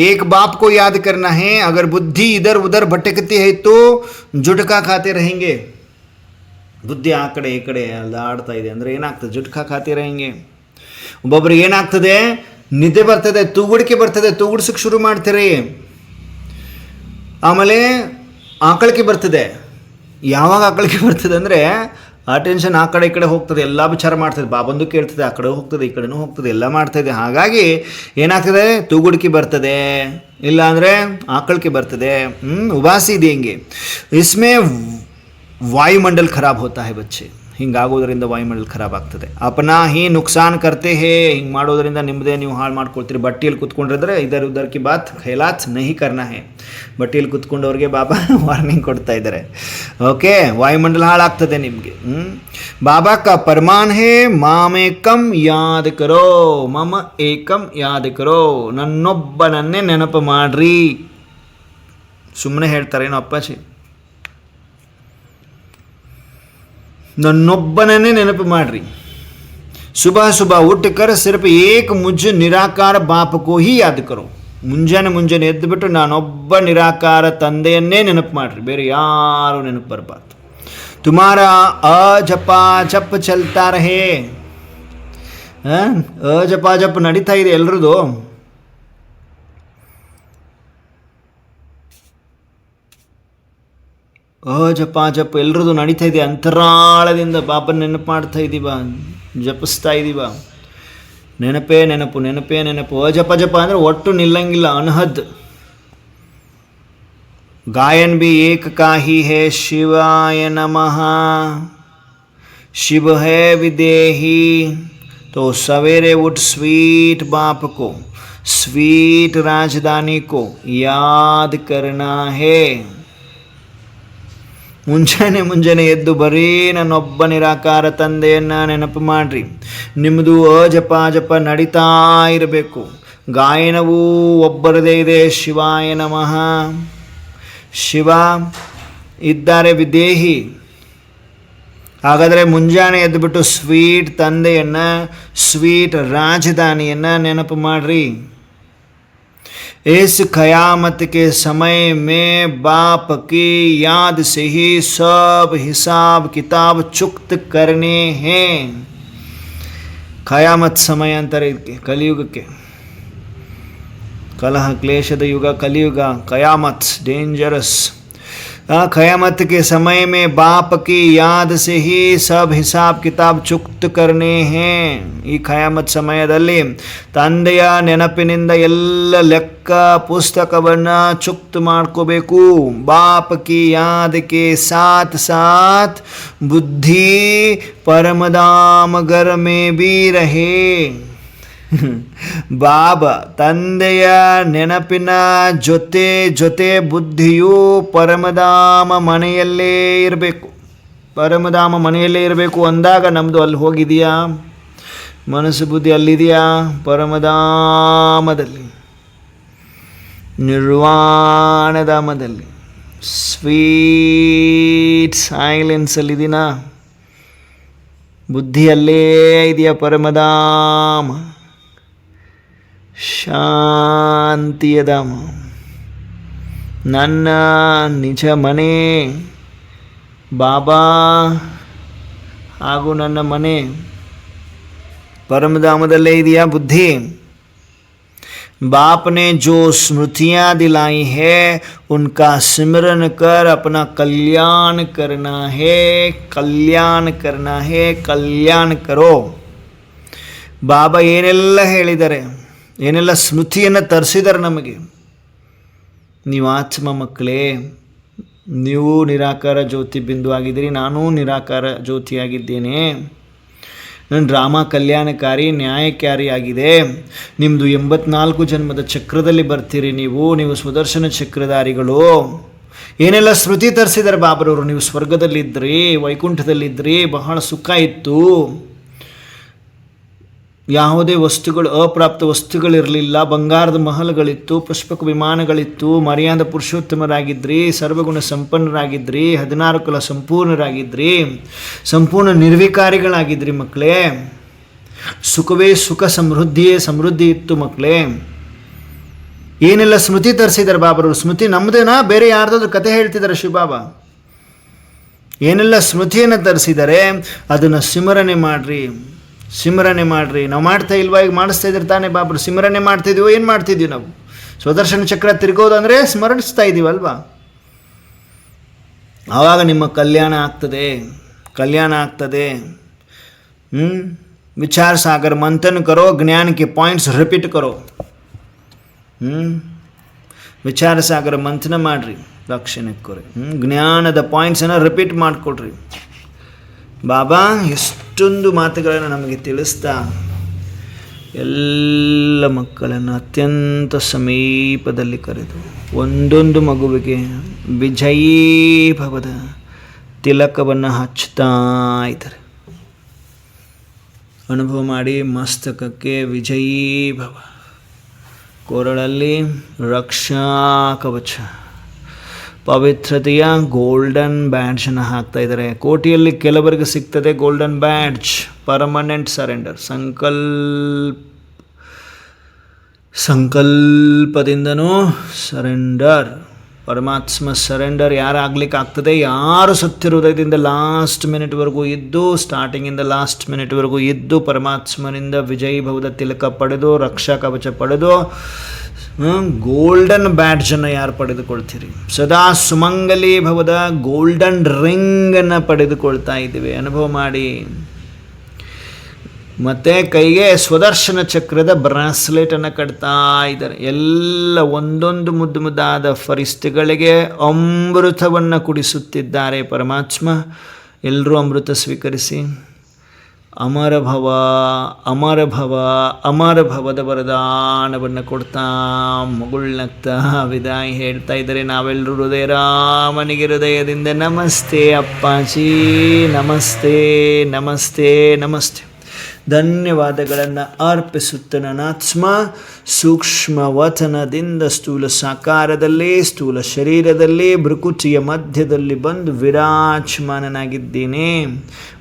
ಏಕ್ ಬಾಪ್ ಕೋ ಯಾದ್ ಕರ್ನಾ ಹೇ, ಅಗರ್ ಬುದ್ಧಿ ಇದರ್ ಉದರ್ ಭಟಕತಿ ಹೈ ತೋ ಜುಟ್ಕಾ ಖಾತೆ रहेंगे. ಬುದ್ಧಿ ಆ ಕಡೆ ಈ ಕಡೆ ಅಲ್ಲಾಡ್ತಾ ಇದೆ ಅಂದರೆ ಏನಾಗ್ತದೆ? ಜುಟ್ಕಾ ಖಾತೆ रहेंगे. ಒಬ್ಬೊಬ್ರಿಗೆ ಏನಾಗ್ತದೆ, ನಿದ್ದೆ ಬರ್ತದೆ, ತೂಗುಡಿಕೆ ಬರ್ತದೆ, ತೂಗುಡ್ಸಕ್ಕೆ ಶುರು ಮಾಡ್ತೀರಿ. ಆಮೇಲೆ ಆಕಳಿಕೆ ಬರ್ತದೆ. ಯಾವಾಗ ಆಕಳಿಕೆ ಬರ್ತದೆ ಅಂದರೆ ಆ ಟೆನ್ಷನ್ ಆ ಕಡೆ ಈ ಕಡೆ ಹೋಗ್ತದೆ, ಎಲ್ಲ ವಿಚಾರ ಮಾಡ್ತದೆ, ಬಾಬಂದು ಕೇಳ್ತದೆ, ಆ ಕಡೆ ಹೋಗ್ತದೆ, ಈ ಕಡೆನೂ ಹೋಗ್ತದೆ, ಎಲ್ಲ ಮಾಡ್ತಾಯಿದೆ. ಹಾಗಾಗಿ ಏನಾಗ್ತದೆ, ತೂಗುಡಿಕೆ ಬರ್ತದೆ, ಇಲ್ಲ ಅಂದರೆ ಆಕಳಿಕೆ ಬರ್ತದೆ. ಉಬಾಸಿ ಇದೆ ಹಿಂಗೆ. ಇಸ್ಮೇ ವಾಯುಮಂಡಲ್ ಖರಾಬ್ ಹೋತಾ ಹೈ ಬಚ್ಚೆ. ಹಿಂಗಾಗೋದ್ರಿಂದ ವಾಯುಮಂಡಲ ಖರಾಬ್ ಆಗ್ತದೆ. ಅಪನಾ ಹಿ ನುಕ್ಸಾನ್ ಕರ್ತೆ ಹೇ. ಹಿಂಗೆ ಮಾಡೋದ್ರಿಂದ ನಿಮ್ಮದೇ ನೀವು ಹಾಳು ಮಾಡ್ಕೊಳ್ತೀರಿ. ಬಟ್ಟಿಯಲ್ಲಿ ಕೂತ್ಕೊಂಡಿದ್ರೆ ಇದರ್ ಉದರ್ ಕಿ ಬಾತ್ ಖೈಲಾತ್ ನಹಿ ಕರ್ನಾ ಹೇ. ಬಟ್ಟಿಯಲ್ಲಿ ಕೂತ್ಕೊಂಡವ್ರಿಗೆ ಬಾಬಾ ವಾರ್ನಿಂಗ್ ಕೊಡ್ತಾ ಇದ್ದಾರೆ. ಓಕೆ, ವಾಯುಮಂಡಲ ಹಾಳಾಗ್ತದೆ ನಿಮಗೆ. ಬಾಬಾ ಕ ಪರಮಾನ್ ಹೇ ಮಾಮೇಕಂ ಯಾದ್ ಕರೋ, ಮಮ ಏಕಂ ಯಾದ್ ಕರೋ. ನನ್ನೊಬ್ಬನನ್ನೇ ನೆನಪು ಮಾಡ್ರಿ. ಸುಮ್ಮನೆ ಹೇಳ್ತಾರೇನೋ ಅಪ್ಪಾಜಿ? ನನ್ನೊಬ್ಬನನ್ನೇ ನೆನಪು ಮಾಡ್ರಿ. ಸುಬಹ ಸುಬಹ ಉಟ್ಕರ್ ಸಿರ್ಫ್ ಏಕ್ ಮುಜ್ ನಿರಾಕಾರ ಬಾಪಕೋ ಹಿ ಯಾದ್ ಕರೋ. ಮುಂಜಾನೆ ಎದ್ದುಬಿಟ್ಟು ನಾನೊಬ್ಬ ನಿರಾಕಾರ ತಂದೆಯನ್ನೇ ನೆನಪು ಮಾಡ್ರಿ, ಬೇರೆ ಯಾರು ನೆನಪು ಬರಬಾರ್ದು. ತುಮಾರ ಅಜಪಾ ಜಪ್ ಚಲ್ತಾ ರಹೇ. ಅಜಪಾ ಜಪ್ ನಡೀತಾ ಇದೆ ಎಲ್ರದು. ಜಪ ಜಪ್ ಎಲ್ರದ್ದು ನಡೀತಾ ಇದೆ. ಅಂತರಾಳದಿಂದ ಬಾಬನ ನೆನಪು ಮಾಡ್ತಾ ಇದ್ದೀವ, ಜಪಿಸ್ತಾ ಇದ್ದೀವ. ನೆನಪೇ ನೆನಪು, ನೆನಪೇ ನೆನಪು. ಅಜಪ ಜಪ ಅಂದರೆ ಒಟ್ಟು ನಿಲ್ಲಂಗಿಲ್ಲ, ಅನಹದ್. ಗಾಯನ್ ಬಿ ಏಕ ಕಾಹಿ ಹೇ ಶಿವಾಯ ನಮಃ. ಶಿವ ಹೇ ವಿದೇಹಿ. तो सवेरे उठ स्वीट बाप को, स्वीट राजधानी को याद करना है. ಮುಂಜಾನೆ ಎದ್ದು ಬರೀ ನನ್ನೊಬ್ಬ ನಿರಾಕಾರ ತಂದೆಯನ್ನು ನೆನಪು ಮಾಡಿರಿ. ನಿಮ್ಮದು ಜಪ ನಡೀತಾ ಇರಬೇಕು. ಗಾಯನವೂ ಒಬ್ಬರದೇ ಇದೆ. ಶಿವಾಯ ನಮಃ. ಶಿವ ಇದ್ದಾರೆ ವಿದೇಹಿ. ಹಾಗಾದರೆ ಮುಂಜಾನೆ ಎದ್ದುಬಿಟ್ಟು ಸ್ವೀಟ್ ತಂದೆಯನ್ನು, ಸ್ವೀಟ್ ರಾಜಧಾನಿಯನ್ನು ನೆನಪು ಮಾಡಿರಿ. इस क़यामत के समय में बाप की याद से ही सब हिसाब किताब चुक्त करने हैं. क़यामत समय ಅಂತಾರೆ ಇದಕ್ಕೆ, ಕಲಿಯುಗಕ್ಕೆ. ಕಲಹ ಕ್ಲೇಶದ ಯುಗ ಕಲಿಯುಗ. क़यामत डेंजरस. क़यामत के समय में बाप की याद से ही सब हिसाब किताब चुक्त करने हैं. ಈ क़यामत ಸಮಯದಲ್ಲಿ ತಂದೆಯ ನೆನಪಿನಿಂದ ಎಲ್ಲ ಲೆಕ್ಕ ಪುಸ್ತಕವನ್ನು ಚುಕ್ತ ಮಾಡ್ಕೋಬೇಕು. ಬಾಪ್ ಕಿ ಯಾದ್ ಕೆ ಸಾಥ್ ಸಾಥ್ ಬುದ್ಧಿ ಪರಮಧಾಮ ಘರ್ ಮೇ ಭೀ ರಹೇ. ಬಾಬಾ ತಂದೆಯ ನೆನಪಿನ ಜೊತೆ ಬುದ್ಧಿಯು ಪರಮಧಾಮ ಮನೆಯಲ್ಲೇ ಇರಬೇಕು. ಪರಮಧಾಮ ಮನೆಯಲ್ಲೇ ಇರಬೇಕು ಅಂದಾಗ ನಮ್ಮದು ಅಲ್ಲಿ ಹೋಗಿದೆಯಾ? ಮನಸ್ಸು ಬುದ್ಧಿ ಅಲ್ಲಿದೆಯಾ? ಪರಮಧಾಮದಲ್ಲಿ, ನಿರ್ವಾಣಧಾಮದಲ್ಲಿ, ಸ್ವೀಟ್ ಸೈಲೆನ್ಸಲ್ಲಿದ್ದೀನಾ? ಬುದ್ಧಿಯಲ್ಲೇ ಇದೆಯಾ ಪರಮಧಾಮ? ಶಾಂತಿಯ ಧಾಮ, ನನ್ನ ನಿಜ ಮನೆ ಬಾಬಾ ಹಾಗೂ ನನ್ನ ಮನೆ परमधामदल्ले ಇದೆಯಾ बुद्धि? बाप ने जो स्मृतियाँ दिलाई है उनका सिमरन कर अपना कल्याण करना है. कल्याण करना है. कल्याण करो. ಬಾಬಾ ಏನೆಲ್ಲ ಹೇಳಿದ್ದಾರೆ, ಏನೆಲ್ಲ ಸ್ಮೃತಿಯನ್ನು ತರಿಸಿದ್ದಾರೆ ನಮಗೆ. ನೀವು ಆತ್ಮ ಮಕ್ಕಳೇ, ನೀವು ನಿರಾಕಾರ ಜ್ಯೋತಿ ಬಿಂದು ಆಗಿದ್ದೀರಿ, ನಾನೂ ನಿರಾಕಾರ ಜ್ಯೋತಿಯಾಗಿದ್ದೇನೆ. ನನ್ನ ಡ್ರಾಮಾ ಕಲ್ಯಾಣಕಾರಿ ನ್ಯಾಯಕಾರಿ ಆಗಿದೆ. ನಿಮ್ಮದು 84 ಜನ್ಮದ ಚಕ್ರದಲ್ಲಿ ಬರ್ತೀರಿ. ನೀವು ಸುದರ್ಶನ ಚಕ್ರಧಾರಿಗಳು. ಏನೆಲ್ಲ ಸ್ಮೃತಿ ತರಿಸಿದ್ದಾರೆ ಬಾಬರವರು. ನೀವು ಸ್ವರ್ಗದಲ್ಲಿದ್ದಿರಿ, ವೈಕುಂಠದಲ್ಲಿದ್ದಿರಿ, ಬಹಳ ಸುಖ ಇತ್ತು. ಯಾವುದೇ ವಸ್ತುಗಳು, ಅಪ್ರಾಪ್ತ ವಸ್ತುಗಳಿರಲಿಲ್ಲ. ಬಂಗಾರದ ಮಹಲ್ಗಳಿತ್ತು, ಪುಷ್ಪಕ ವಿಮಾನಗಳಿತ್ತು. ಮರ್ಯಾದ ಪುರುಷೋತ್ತಮರಾಗಿದ್ರಿ, ಸರ್ವಗುಣ ಸಂಪನ್ನರಾಗಿದ್ರಿ, 16 ಕುಲ ಸಂಪೂರ್ಣರಾಗಿದ್ರಿ, ಸಂಪೂರ್ಣ ನಿರ್ವಿಕಾರಿಗಳಾಗಿದ್ರಿ ಮಕ್ಕಳೇ. ಸುಖವೇ ಸುಖ, ಸಮೃದ್ಧಿಯೇ ಸಮೃದ್ಧಿ ಇತ್ತು ಮಕ್ಕಳೇ. ಏನೆಲ್ಲ ಸ್ಮೃತಿ ತರಿಸಿದ್ದಾರೆ ಬಾಬರವರು. ಸ್ಮೃತಿ ನಮ್ಮದೇನಾ ಬೇರೆ ಯಾರ್ದಾದ್ರೂ ಕತೆ ಹೇಳ್ತಿದ್ದಾರೆ ಶಿವಬಾಬಾ? ಏನೆಲ್ಲ ಸ್ಮೃತಿಯನ್ನು ತರಿಸಿದ್ದಾರೆ ಅದನ್ನು ಸಿಮರಣೆ ಮಾಡಿರಿ. ಸಿಮರಣೆ ಮಾಡಿರಿ. ನಾವು ಮಾಡ್ತಾ ಇಲ್ವಾ? ಈಗ ಮಾಡಿಸ್ತಾ ಇದ್ರೆ ತಾನೇ ಬಾಬರು. ಸಿಮರಣೆ ಮಾಡ್ತಿದ್ದೀವೋ? ಏನು ಮಾಡ್ತಿದ್ದೀವಿ ನಾವು? ಸ್ವದರ್ಶನ ಚಕ್ರ ತಿರುಗೋದಂದರೆ ಸ್ಮರಣಿಸ್ತಾ ಇದ್ದೀವಲ್ವಾ? ಆವಾಗ ನಿಮ್ಮ ಕಲ್ಯಾಣ ಆಗ್ತದೆ. ಕಲ್ಯಾಣ ಆಗ್ತದೆ. ವಿಚಾರ ಸಾಗರ ಮಂಥನ್ ಕರೋ, ಜ್ಞಾನ ಕೆ ಪಾಯಿಂಟ್ಸ್ ರಿಪೀಟ್ ಕರೋ. ವಿಚಾರ ಸಾಗರ ಮಂಥನ ಮಾಡಿರಿ, ರಕ್ಷಣೆಕ್ಕೋರಿ. ಜ್ಞಾನದ ಪಾಯಿಂಟ್ಸನ್ನು ರಿಪೀಟ್ ಮಾಡಿಕೊಡ್ರಿ. ಬಾಬಾ ಎಷ್ಟೊಂದು ಮಾತುಗಳನ್ನು ನಮಗೆ ತಿಳಿಸ್ತಾ ಎಲ್ಲ ಮಕ್ಕಳನ್ನು ಅತ್ಯಂತ ಸಮೀಪದಲ್ಲಿ ಕರೆದು ಒಂದೊಂದು ಮಗುವಿಗೆ ವಿಜಯೀಭವದ ತಿಲಕವನ್ನು ಹಚ್ಚುತ್ತಾ ಇದ್ದಾರೆ. ಅನುಭವ ಮಾಡಿ. ಮಸ್ತಕಕ್ಕೆ ವಿಜಯೀಭವ, ಕೊರಳಲ್ಲಿ ರಕ್ಷಾ ಕವಚ, ಪವಿತ್ರತೆಯ ಗೋಲ್ಡನ್ ಬ್ಯಾಡ್ಜನ್ನು ಹಾಕ್ತಾ ಇದ್ದಾರೆ. ಕೋಟಿಯಲ್ಲಿ ಕೆಲವರಿಗೆ ಸಿಗ್ತದೆ ಗೋಲ್ಡನ್ ಬ್ಯಾಡ್ಜ್. Permanent surrender. ಸಂಕಲ್ಪದಿಂದನೂ ಸರೆಂಡರ್. ಪರಮಾತ್ಮ ಸರೆಂಡರ್ ಯಾರಾಗ್ಲಿಕ್ಕೆ ಆಗ್ತದೆ? ಯಾರು ಸತ್ಯಹೃದಯದಿಂದ ಲಾಸ್ಟ್ ಮಿನಿಟ್ವರೆಗೂ ಇದ್ದು, ಸ್ಟಾರ್ಟಿಂಗಿಂದ ಲಾಸ್ಟ್ ಮಿನಿಟ್ವರೆಗೂ ಇದ್ದು, ಪರಮಾತ್ಮನಿಂದ ವಿಜಯೀಭವದ ತಿಲಕ ಪಡೆದು, ರಕ್ಷಾ ಕವಚ ಪಡೆದು, ಗೋಲ್ಡನ್ ಬ್ಯಾಡ್ಜನ್ನು ಯಾರು ಪಡೆದುಕೊಳ್ತೀರಿ? ಸದಾ ಸುಮಂಗಲಿ ಭವದ ಗೋಲ್ಡನ್ ರಿಂಗನ್ನು ಪಡೆದುಕೊಳ್ತಾ ಇದ್ದೀವಿ. ಅನುಭವ ಮಾಡಿ. ಮತ್ತು ಕೈಗೆ ಸ್ವದರ್ಶನ ಚಕ್ರದ ಬ್ರಾಸ್ಲೆಟನ್ನು ಕಟ್ತಾ ಇದ್ದಾರೆ. ಎಲ್ಲ ಒಂದೊಂದು ಮುದ್ದು ಮುದ್ದಾದ ಫರಿಸ್ತೆಗಳಿಗೆ ಅಮೃತವನ್ನು ಕುಡಿಸುತ್ತಿದ್ದಾರೆ ಪರಮಾತ್ಮ. ಎಲ್ಲರೂ ಅಮೃತ ಸ್ವೀಕರಿಸಿ. ಅಮರ ಭವ ಅಮರ ಭವ ಅಮರ ಭವದ ವರದಾನವನ್ನು ಕೊಡ್ತಾ ಮಗುಳ್ನಗ್ತಾ ವಿದಾಯ ಹೇಳ್ತಾ ಇದ್ದಾರೆ. ನಾವೆಲ್ಲರೂ ಹೃದಯರಾಮನಿಗೆ ಹೃದಯದಿಂದ ನಮಸ್ತೆ ಅಪ್ಪಾಜಿ, ನಮಸ್ತೆ ನಮಸ್ತೆ ನಮಸ್ತೆ ಧನ್ಯವಾದಗಳನ್ನು ಅರ್ಪಿಸುತ್ತ ನನಾತ್ಮ ಸೂಕ್ಷ್ಮ ವತನದಿಂದ ಸ್ಥೂಲ ಸಾಕಾರದಲ್ಲಿ, ಸ್ಥೂಲ ಶರೀರದಲ್ಲಿ, ಭೃಕುಟಿಯ ಮಧ್ಯದಲ್ಲಿ ಬಂದು ವಿರಾಜಮಾನನಾಗಿದ್ದೇನೆ.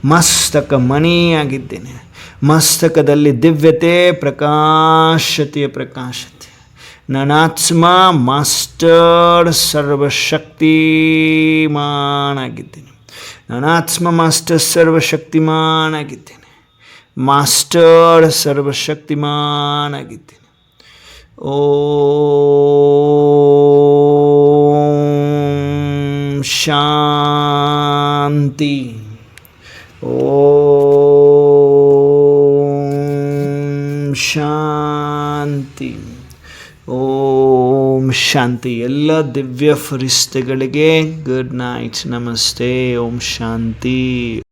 ಮಸ್ತಕ ಮಣಿಯಾಗಿದ್ದೇನೆ. ಮಸ್ತಕದಲ್ಲಿ ದಿವ್ಯತೆ, ಪ್ರಕಾಶತೆಯ ಪ್ರಕಾಶತೆ. ನನಾತ್ಮ ಮಾಸ್ಟರ್ ಸರ್ವಶಕ್ತಿಮಾನಾಗಿದ್ದೇನೆ. ನನಾತ್ಮ ಮಾಸ್ಟರ್ ಸರ್ವಶಕ್ತಿಮಾನಾಗಿದ್ದೇನೆ. ಮಾಸ್ಟರ್ ಸರ್ವಶಕ್ತಿಮಾನಾಗಿದ್ದೇನೆ. ಓಂ ಶಾಂತಿ. ಓಂ ಶಾಂತಿ. ಓಂ ಶಾಂತಿ. ಎಲ್ಲ ದಿವ್ಯ ಫರಿಸ್ತೆಗಳಿಗೆ ಗುಡ್ ನೈಟ್, ನಮಸ್ತೆ, ಓಂ ಶಾಂತಿ.